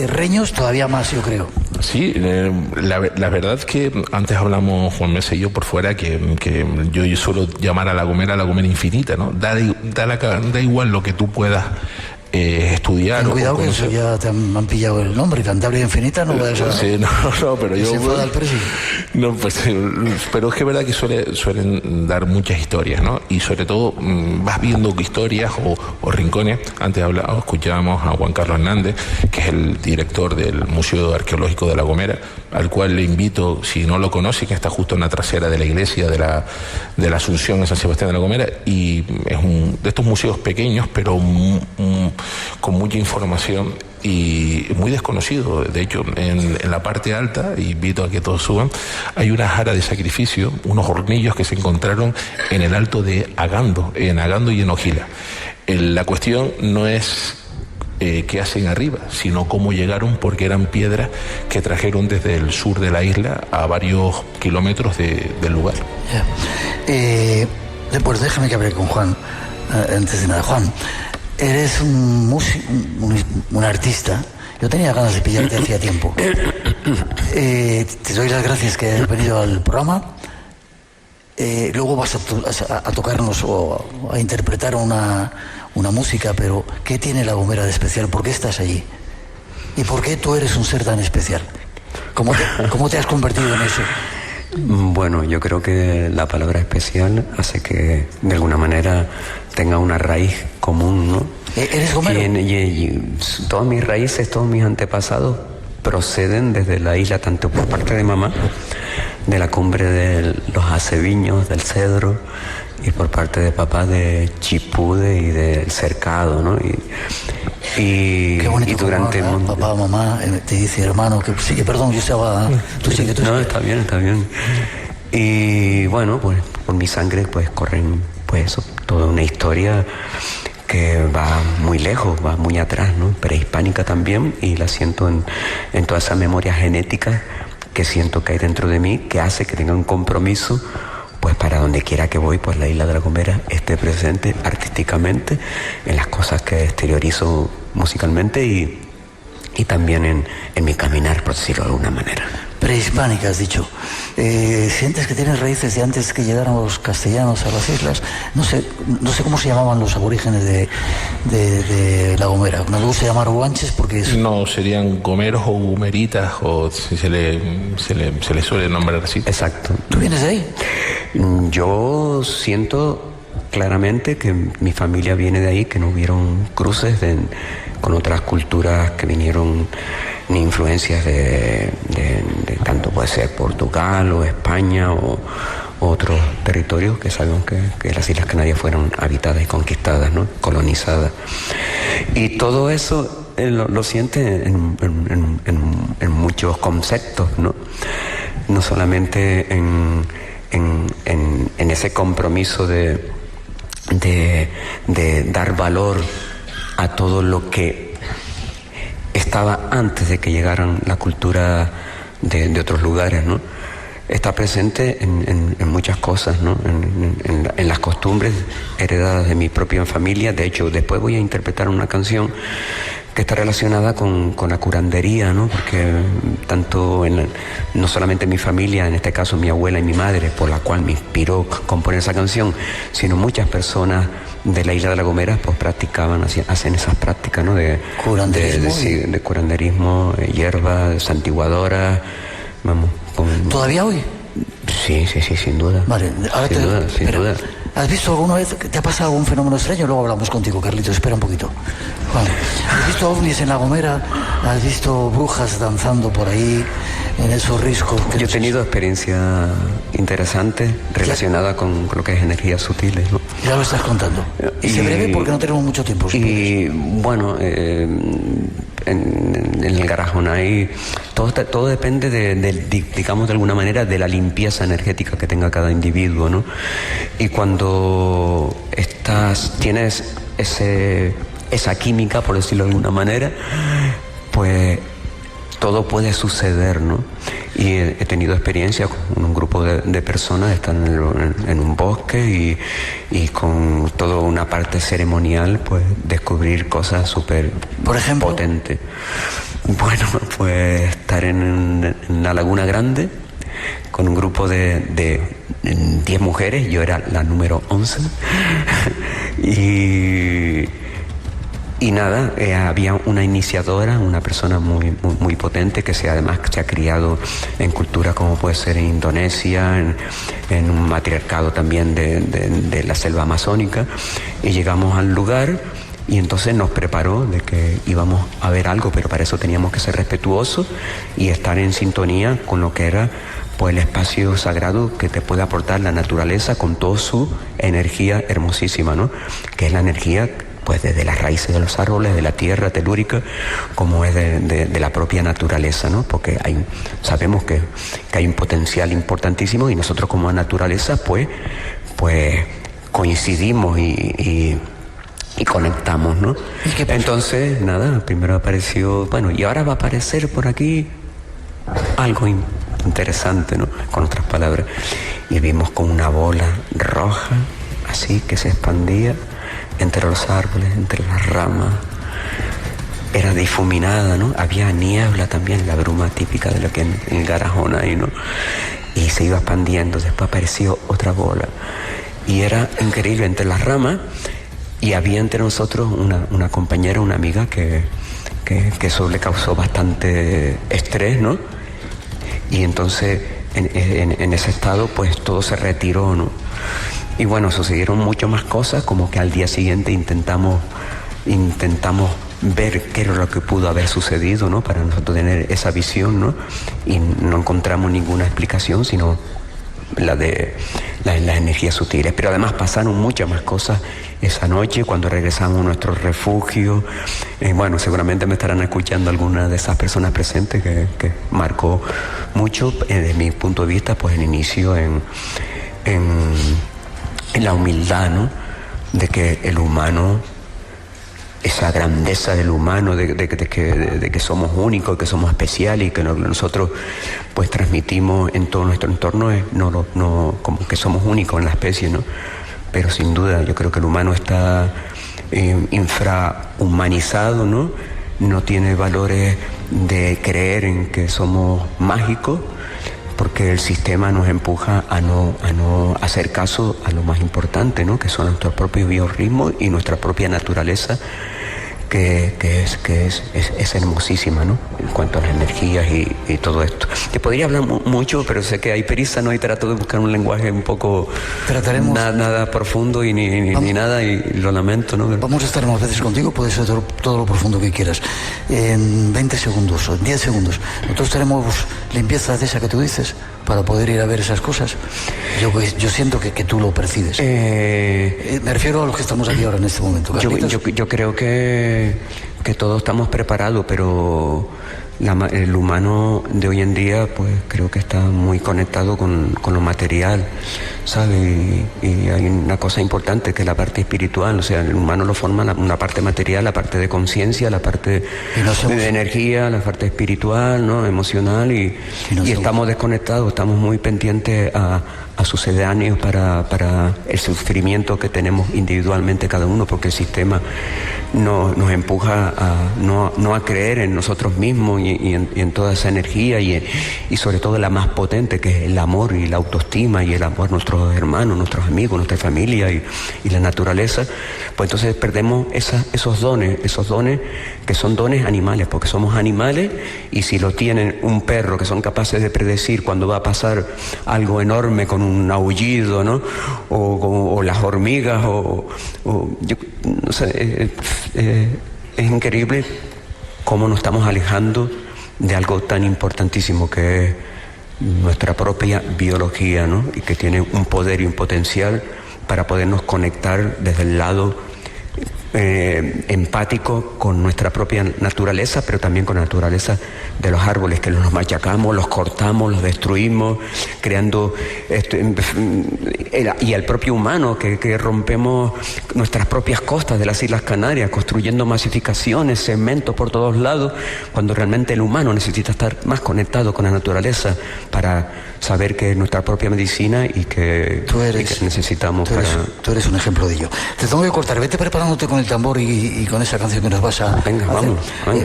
reños todavía más, yo creo. Sí, la verdad que antes hablamos Juan Mesa y yo por fuera que yo suelo llamar a La Gomera infinita, ¿no? Da igual lo que tú puedas estudiar. Ten cuidado, que eso ya te han pillado el nombre, Cantabria Infinita, no vayas a... Sí, no, pero yo... Se enfada el presi. No, pues, pero es que es verdad que suelen dar muchas historias, ¿no? Y sobre todo vas viendo historias o rincones. Antes escuchábamos a Juan Carlos Hernández, que es el director del Museo Arqueológico de La Gomera, al cual le invito, si no lo conoce, que está justo en la trasera de la iglesia de la Asunción en San Sebastián de La Gomera, y es de estos museos pequeños, pero con mucha información y muy desconocido. De hecho, en la parte alta, invito a que todos suban, hay una jara de sacrificio, unos hornillos que se encontraron en el alto de Agando y en Ojila. La cuestión no es qué hacen arriba, sino cómo llegaron, porque eran piedras que trajeron desde el sur de la isla a varios kilómetros del lugar. Pues déjame que hable con Juan, antes de nada. Juan, eres un músico, un artista. Yo tenía ganas de pillarte hacía tiempo. Te doy las gracias que hayas venido al programa. Luego vas a tocarnos o a interpretar una música, pero ¿qué tiene La Gomera de especial? ¿Por qué estás allí? ¿Y por qué tú eres un ser tan especial? ¿Cómo te has convertido en eso? Bueno, yo creo que la palabra especial hace que de alguna manera tenga una raíz común, ¿no? ¿Eres gomero? Y todas mis raíces, todos mis antepasados proceden desde la isla, tanto por parte de mamá, de la cumbre de los aceviños, del cedro, y por parte de papá de Chipude y del cercado, ¿no? Qué bonito, y durante papá, mamá te dice, hermano, que sigue, perdón, yo estaba... Tú sigue. No, está bien. Y bueno, pues por mi sangre pues corren, pues eso, toda una historia que va muy lejos, va muy atrás, ¿no? Prehispánica también, y la siento en toda esa memoria genética que siento que hay dentro de mí, que hace que tenga un compromiso, pues para donde quiera que voy, pues la isla de La Gomera esté presente artísticamente en las cosas que exteriorizo musicalmente y también en mi caminar, por decirlo de alguna manera. Prehispánica, has dicho. ¿Sientes que tienes raíces de antes que llegaran los castellanos a las islas? No sé cómo se llamaban los aborígenes de La Gomera. No me gusta llamar guanches porque es... No, serían gomeros o gomeritas, o si se le suele nombrar así. Exacto. ¿Tú vienes de ahí? Yo siento claramente que mi familia viene de ahí, que no hubieron cruces con otras culturas que vinieron, ni influencias de tanto puede ser Portugal o España o otros territorios que sabemos que las Islas Canarias fueron habitadas y conquistadas, ¿no? Colonizadas. Y todo eso lo siente en muchos conceptos, ¿no? No solamente en ese compromiso de dar valor a todo lo que estaba antes de que llegaran la cultura de otros lugares, ¿no? Está presente en muchas cosas, ¿no? En las costumbres heredadas de mi propia familia. De hecho, después voy a interpretar una canción que está relacionada con la curandería, ¿no? Porque tanto no solamente mi familia, en este caso mi abuela y mi madre, por la cual me inspiró componer esa canción, sino muchas personas de la isla de La Gomera pues practicaban, hacen esas prácticas, ¿no? De curanderismo, hierba, de santiguadora, vamos. ¿Todavía hoy? Sí, sin duda. Vale, ahora sin duda. ¿Has visto alguna vez, te ha pasado algún fenómeno extraño? Luego hablamos contigo, Carlitos, espera un poquito. Vale. ¿Has visto ovnis en La Gomera? ¿Has visto brujas danzando por ahí, en esos riscos? Yo he tenido experiencia interesante relacionada con lo que es energías sutiles, ¿no? Ya lo estás contando. Y se breve porque no tenemos mucho tiempo. Y bueno, en el Garajonay todo depende digamos de alguna manera de la limpieza energética que tenga cada individuo, ¿no? Y cuando tienes esa química, por decirlo de alguna manera, pues todo puede suceder, ¿no? Y he tenido experiencia con un grupo de personas, están en un bosque y con toda una parte ceremonial, pues descubrir cosas súper potentes. Bueno, pues estar en la Laguna Grande con un grupo de 10 mujeres, yo era la número 11, y nada, había una iniciadora, una persona muy potente que además se ha criado en cultura como puede ser en Indonesia, en un matriarcado también de la selva amazónica, y llegamos al lugar y entonces nos preparó de que íbamos a ver algo, pero para eso teníamos que ser respetuosos y estar en sintonía con lo que era pues el espacio sagrado que te puede aportar la naturaleza con toda su energía hermosísima, ¿no? Que es la energía pues desde las raíces de los árboles, de la tierra telúrica, como es de la propia naturaleza, ¿no? Porque sabemos que hay un potencial importantísimo y nosotros como naturaleza pues coincidimos y conectamos, ¿no? Entonces, nada, primero apareció, bueno, y ahora va a aparecer por aquí algo interesante, ¿no? Con otras palabras. Y vimos como una bola roja, así, que se expandía entre los árboles, entre las ramas. Era difuminada, ¿no? Había niebla también, la bruma típica de lo que en el Garajonay, ¿no? Y se iba expandiendo, después apareció otra bola. Y era increíble entre las ramas, y había entre nosotros una compañera, una amiga que eso le causó bastante estrés, ¿no? Y entonces en ese estado pues todo se retiró, ¿no? Y bueno, sucedieron mucho más cosas, como que al día siguiente intentamos ver qué era lo que pudo haber sucedido, ¿no? Para nosotros tener esa visión, ¿no? Y no encontramos ninguna explicación, sino la de las energías sutiles. Pero además pasaron muchas más cosas esa noche cuando regresamos a nuestro refugio. Bueno, seguramente me estarán escuchando algunas de esas personas presentes que marcó mucho, desde mi punto de vista, pues el inicio en la humildad, ¿no? De que el humano, esa grandeza del humano, de que somos únicos, que somos especiales y que nosotros pues transmitimos en todo nuestro entorno, no como que somos únicos en la especie, ¿no? Pero sin duda yo creo que el humano está infrahumanizado, ¿no? No tiene valores de creer en que somos mágicos, porque el sistema nos empuja a no hacer caso a lo más importante, ¿no? Que son nuestros propios biorritmos y nuestra propia naturaleza, que es hermosísima, ¿no? En cuanto a las energías y todo esto. Te podría hablar mucho, pero sé que hay prisa, ¿no? Y trato de buscar un lenguaje un poco nada profundo y ni nada, y lo lamento, ¿no? Vamos a estar más veces contigo, puede ser todo lo profundo que quieras. En 20 segundos o en 10 segundos. Nosotros tenemos limpieza de esa que tú dices para poder ir a ver esas cosas. Yo siento que tú lo percibes. Me refiero a los que estamos aquí ahora en este momento. Yo creo que que todos estamos preparados, pero el humano de hoy en día, pues creo que está muy conectado con lo material, ¿sabes? Y hay una cosa importante que es la parte espiritual, o sea, el humano lo forma una parte material, la parte de conciencia, la parte de energía, la parte espiritual, ¿no? Emocional, y estamos desconectados, estamos muy pendientes a sucedáneos para el sufrimiento que tenemos individualmente cada uno, porque el sistema nos empuja a no a creer en nosotros mismos y en toda esa energía y sobre todo la más potente, que es el amor y la autoestima y el amor a nuestros hermanos, nuestros amigos, nuestra familia y la naturaleza. Pues entonces perdemos esos dones que son dones animales, porque somos animales, y si lo tienen un perro, que son capaces de predecir cuando va a pasar algo enorme con un aullido, ¿no? O las hormigas, no sé, es increíble cómo nos estamos alejando de algo tan importantísimo que es nuestra propia biología, ¿no? Y que tiene un poder y un potencial para podernos conectar desde el lado empático con nuestra propia naturaleza, pero también con la naturaleza de los árboles, que los machacamos, los cortamos, los destruimos, creando y al propio humano, que rompemos nuestras propias costas de las Islas Canarias, construyendo masificaciones, cemento por todos lados, cuando realmente el humano necesita estar más conectado con la naturaleza para saber que es nuestra propia medicina y que necesitamos. Tú eres un ejemplo de ello. Te tengo que cortar, vete preparándote con el tambor y con esa canción que nos vas a Venga, hacer. vamos.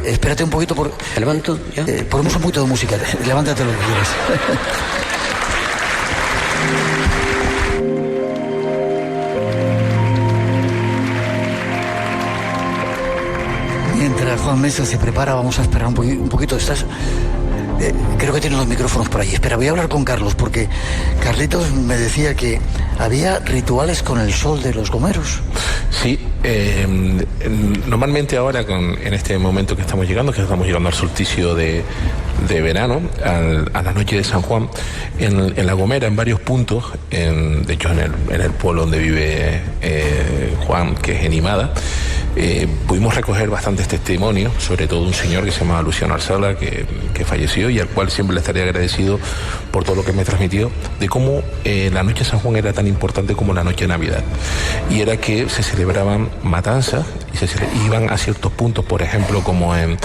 Espérate un poquito. ¿Me levanto ya? Ponemos un poquito de música, levántate lo que quieras. Mientras Juan Mesa se prepara, vamos a esperar un poquito. Creo que tienen los micrófonos por ahí. Espera, voy a hablar con Carlos, porque Carlitos me decía que había rituales con el sol de los gomeros. Sí, normalmente ahora, en este momento que estamos llegando al solsticio de verano, a la noche de San Juan, en La Gomera, en varios puntos, de hecho en el pueblo donde vive Juan, que es en Imada, pudimos recoger bastantes testimonios, sobre todo un señor que se llamaba Luciano Arzala, que falleció y al cual siempre le estaré agradecido por todo lo que me transmitió, de cómo la noche de San Juan era tan importante como la noche de Navidad. Y era que se celebraban matanzas y iban a ciertos puntos, por ejemplo, como en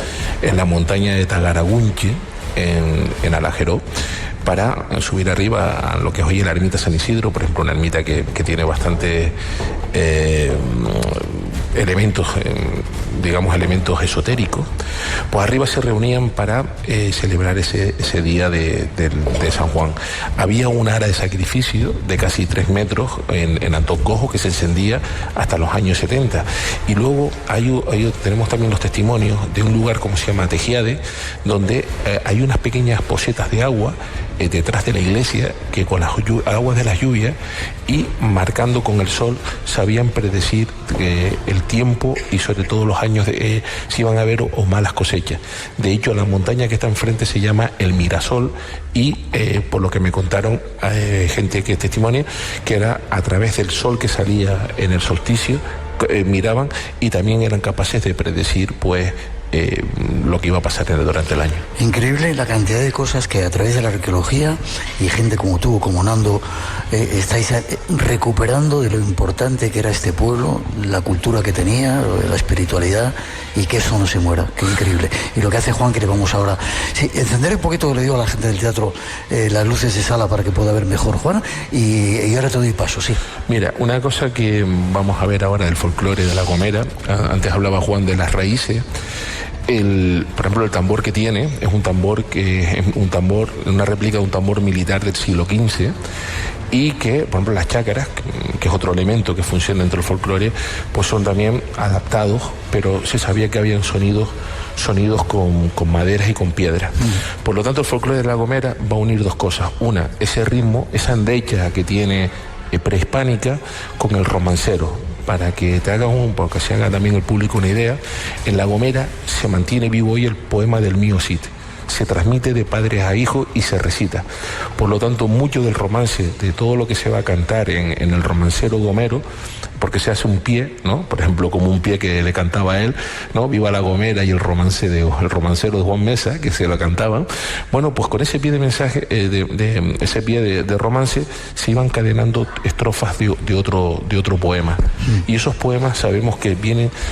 la montaña de Tagaragunche, en Alajeró, para subir arriba a lo que es hoy la ermita San Isidro, por ejemplo, una ermita que tiene bastante elementos, elementos esotéricos. Pues arriba se reunían para celebrar ese día de San Juan. Había un ara de sacrificio de casi 3 metros en Antocojo que se encendía hasta los años 70. Y luego tenemos también los testimonios de un lugar como se llama Tejiade, donde hay unas pequeñas posetas de agua detrás de la iglesia, que con las aguas de las lluvias y marcando con el sol sabían predecir el tiempo y sobre todo los años si iban a haber o malas cosechas. De hecho, la montaña que está enfrente se llama el Mirasol y por lo que me contaron gente que testimonia, que era a través del sol que salía en el solsticio, miraban y también eran capaces de predecir pues lo que iba a pasar durante el año. Increíble la cantidad de cosas que a través de la arqueología y gente como tú, como Nando, estáis recuperando de lo importante que era este pueblo, la cultura que tenía, la espiritualidad, y que eso no se muera. Qué increíble. Y lo que hace Juan, que le vamos ahora... Sí, encender un poquito, le digo a la gente del teatro, las luces de sala para que pueda ver mejor, Juan, y ahora te doy paso, sí. Mira, una cosa que vamos a ver ahora del folclore de La Gomera, antes hablaba Juan de las raíces. Por ejemplo, el tambor que tiene es un tambor una réplica de un tambor militar del siglo XV, y que, por ejemplo, las chácaras, que es otro elemento que funciona dentro del folclore, pues son también adaptados, pero se sabía que habían sonidos con maderas y con piedras. Por lo tanto, el folclore de La Gomera va a unir dos cosas. Una, ese ritmo, esa andecha que tiene prehispánica, con el romancero. Para que te porque se haga también el público una idea, en La Gomera se mantiene vivo hoy el poema del Mío Cid. Se transmite de padres a hijos y se recita. Por lo tanto, mucho del romance, de todo lo que se va a cantar en el romancero gomero, porque se hace un pie, ¿no? Por ejemplo, como un pie que le cantaba a él, ¿no? Viva la Gomera y el romancero de Juan Mesa, que se lo cantaban. Bueno, pues con ese pie de mensaje, ese pie de romance, se iban encadenando estrofas de otro poema. Y esos poemas sabemos que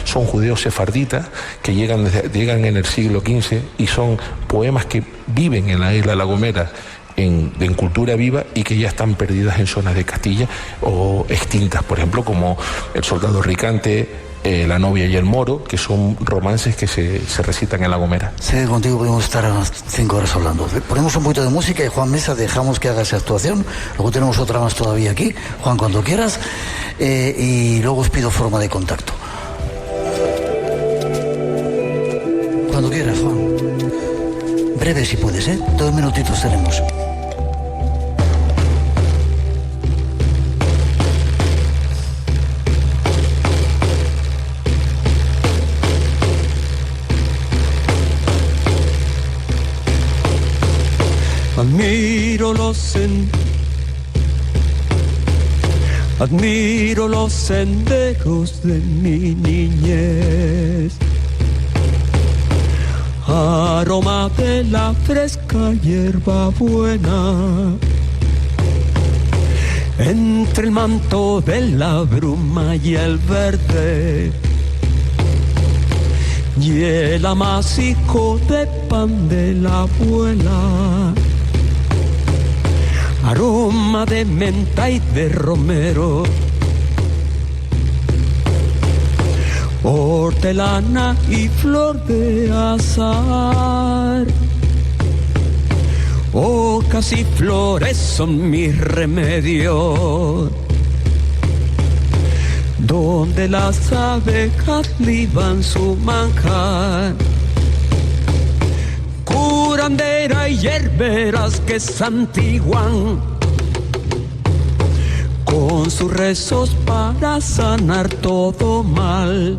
son judeos sefarditas, que llegan en el siglo XV, y son poemas que viven en la isla de La Gomera, en cultura viva, y que ya están perdidas en zonas de Castilla o extintas, por ejemplo, como El soldado ricante, La novia y el moro, que son romances que se recitan en La Gomera. Sé que contigo podemos estar 5 horas hablando. Ponemos un poquito de música y Juan Mesa dejamos que haga esa actuación. Luego tenemos otra más todavía aquí. Juan, cuando quieras. Y luego os pido forma de contacto. Cuando quieras, Juan. Breve si puedes, 2 minutitos tenemos. Admiro los senderos de mi niñez, aroma de la fresca hierba buena, entre el manto de la bruma y el verde, y el amasijo de pan de la abuela, aroma de menta y de romero, hortelana y flor de azahar. Ocas y flores son mis remedios, donde las abejas liban su manjar. Curandera y hierberas que santiguan con sus rezos para sanar todo mal.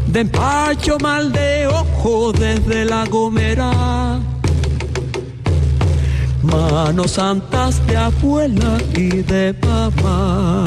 De empacho, mal de ojo desde La Gomera, manos santas de abuela y de mamá.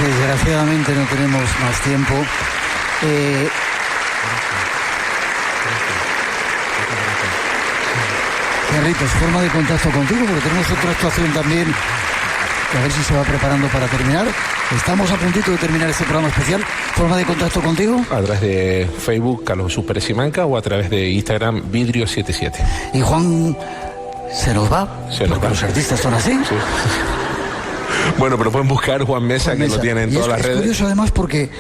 Desgraciadamente no tenemos más tiempo. Carlitos, forma de contacto contigo, porque tenemos otra actuación también, que a ver si se va preparando para terminar. Estamos a puntito de terminar este programa especial. ¿Forma de contacto contigo? A través de Facebook, Carlos Jesús Pérez Simanca, o a través de Instagram, Vidrio77. Y Juan, ¿se nos va? Porque los artistas son así. Sí. Bueno, pero pueden buscar Juan Mesa, que lo tiene en todas las redes. Es curioso además porque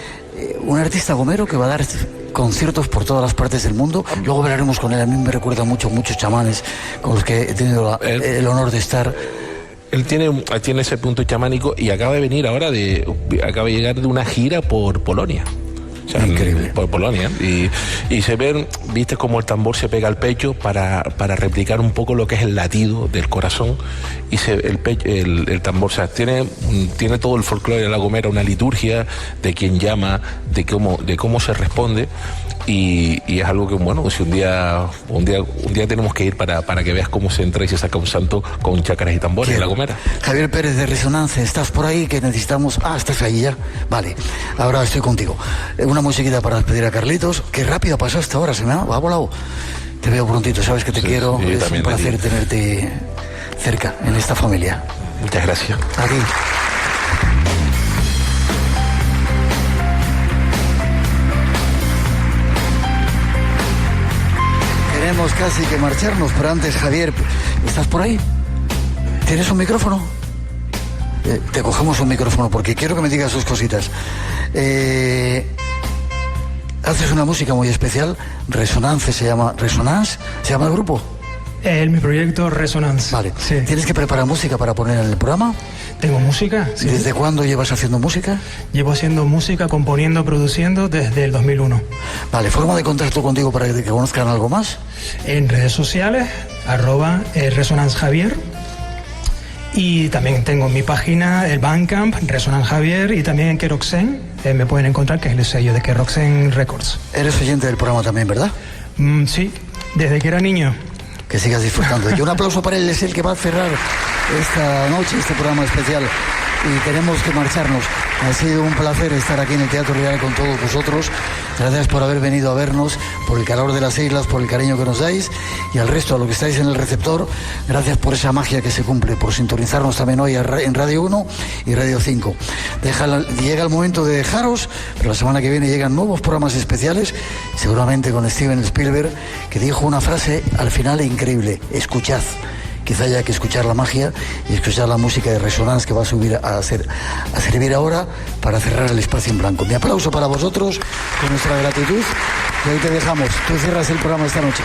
un artista gomero que va a dar conciertos por todas las partes del mundo. Luego hablaremos con él. A mí me recuerda muchos chamanes con los que he tenido el honor de estar. Él tiene ese punto chamánico y acaba de venir ahora acaba de llegar de una gira por Polonia. O sea, increíble. Por Polonia. Y se ven, viste cómo el tambor se pega al pecho para replicar un poco lo que es el latido del corazón. Y el tambor, o sea, tiene todo el folclore de La Gomera, una liturgia de quien llama, de cómo se responde. Y es algo que, bueno, si un día tenemos que ir para que veas cómo se entra y se saca un santo con chácaras y tambores en La Gomera. Javier Pérez de Resonancia, ¿estás por ahí? Que necesitamos... estás ahí ya. Vale, ahora estoy contigo. Una musiquita para despedir a Carlitos. Qué rápido pasó esta hora, se me ha volado. Te veo prontito, sabes que te quiero. Es un placer tenerte cerca en esta familia. Muchas gracias. A ti. Tenemos casi que marcharnos, pero antes, Javier, ¿estás por ahí? ¿Tienes un micrófono? Te cogemos un micrófono porque quiero que me digas sus cositas. Haces una música muy especial, Resonance se llama el grupo. Mi proyecto Resonance. Vale. Sí. ¿Tienes que preparar música para poner en el programa? ¿Tengo música? Sí. ¿Desde cuándo llevas haciendo música? Llevo haciendo música, componiendo, produciendo desde el 2001. Vale, ¿forma de contacto contigo para que conozcan algo más? En redes sociales, @ResonanceJavier. Y también tengo mi página, el Bandcamp, Resonance Javier, y también en Keroxen me pueden encontrar, que es el sello de Keroxen Records. Eres oyente del programa también, ¿verdad? Sí, desde que era niño. Que sigas disfrutando. Y un aplauso para él, es el que va a cerrar esta noche, este programa especial. Y tenemos que marcharnos. Ha sido un placer estar aquí en el Teatro Real con todos vosotros. Gracias por haber venido a vernos, por el calor de las islas, por el cariño que nos dais. Y al resto, a los que estáis en el receptor, gracias por esa magia que se cumple, por sintonizarnos también hoy en Radio 1 y Radio 5. Llega el momento de dejaros, pero la semana que viene llegan nuevos programas especiales, seguramente con Steven Spielberg, que dijo una frase al final increíble: escuchad. Quizá haya que escuchar la magia y escuchar la música de Resonance que va a servir ahora para cerrar el espacio en blanco. Mi aplauso para vosotros, con nuestra gratitud. Y ahí te dejamos. Tú cierras el programa esta noche.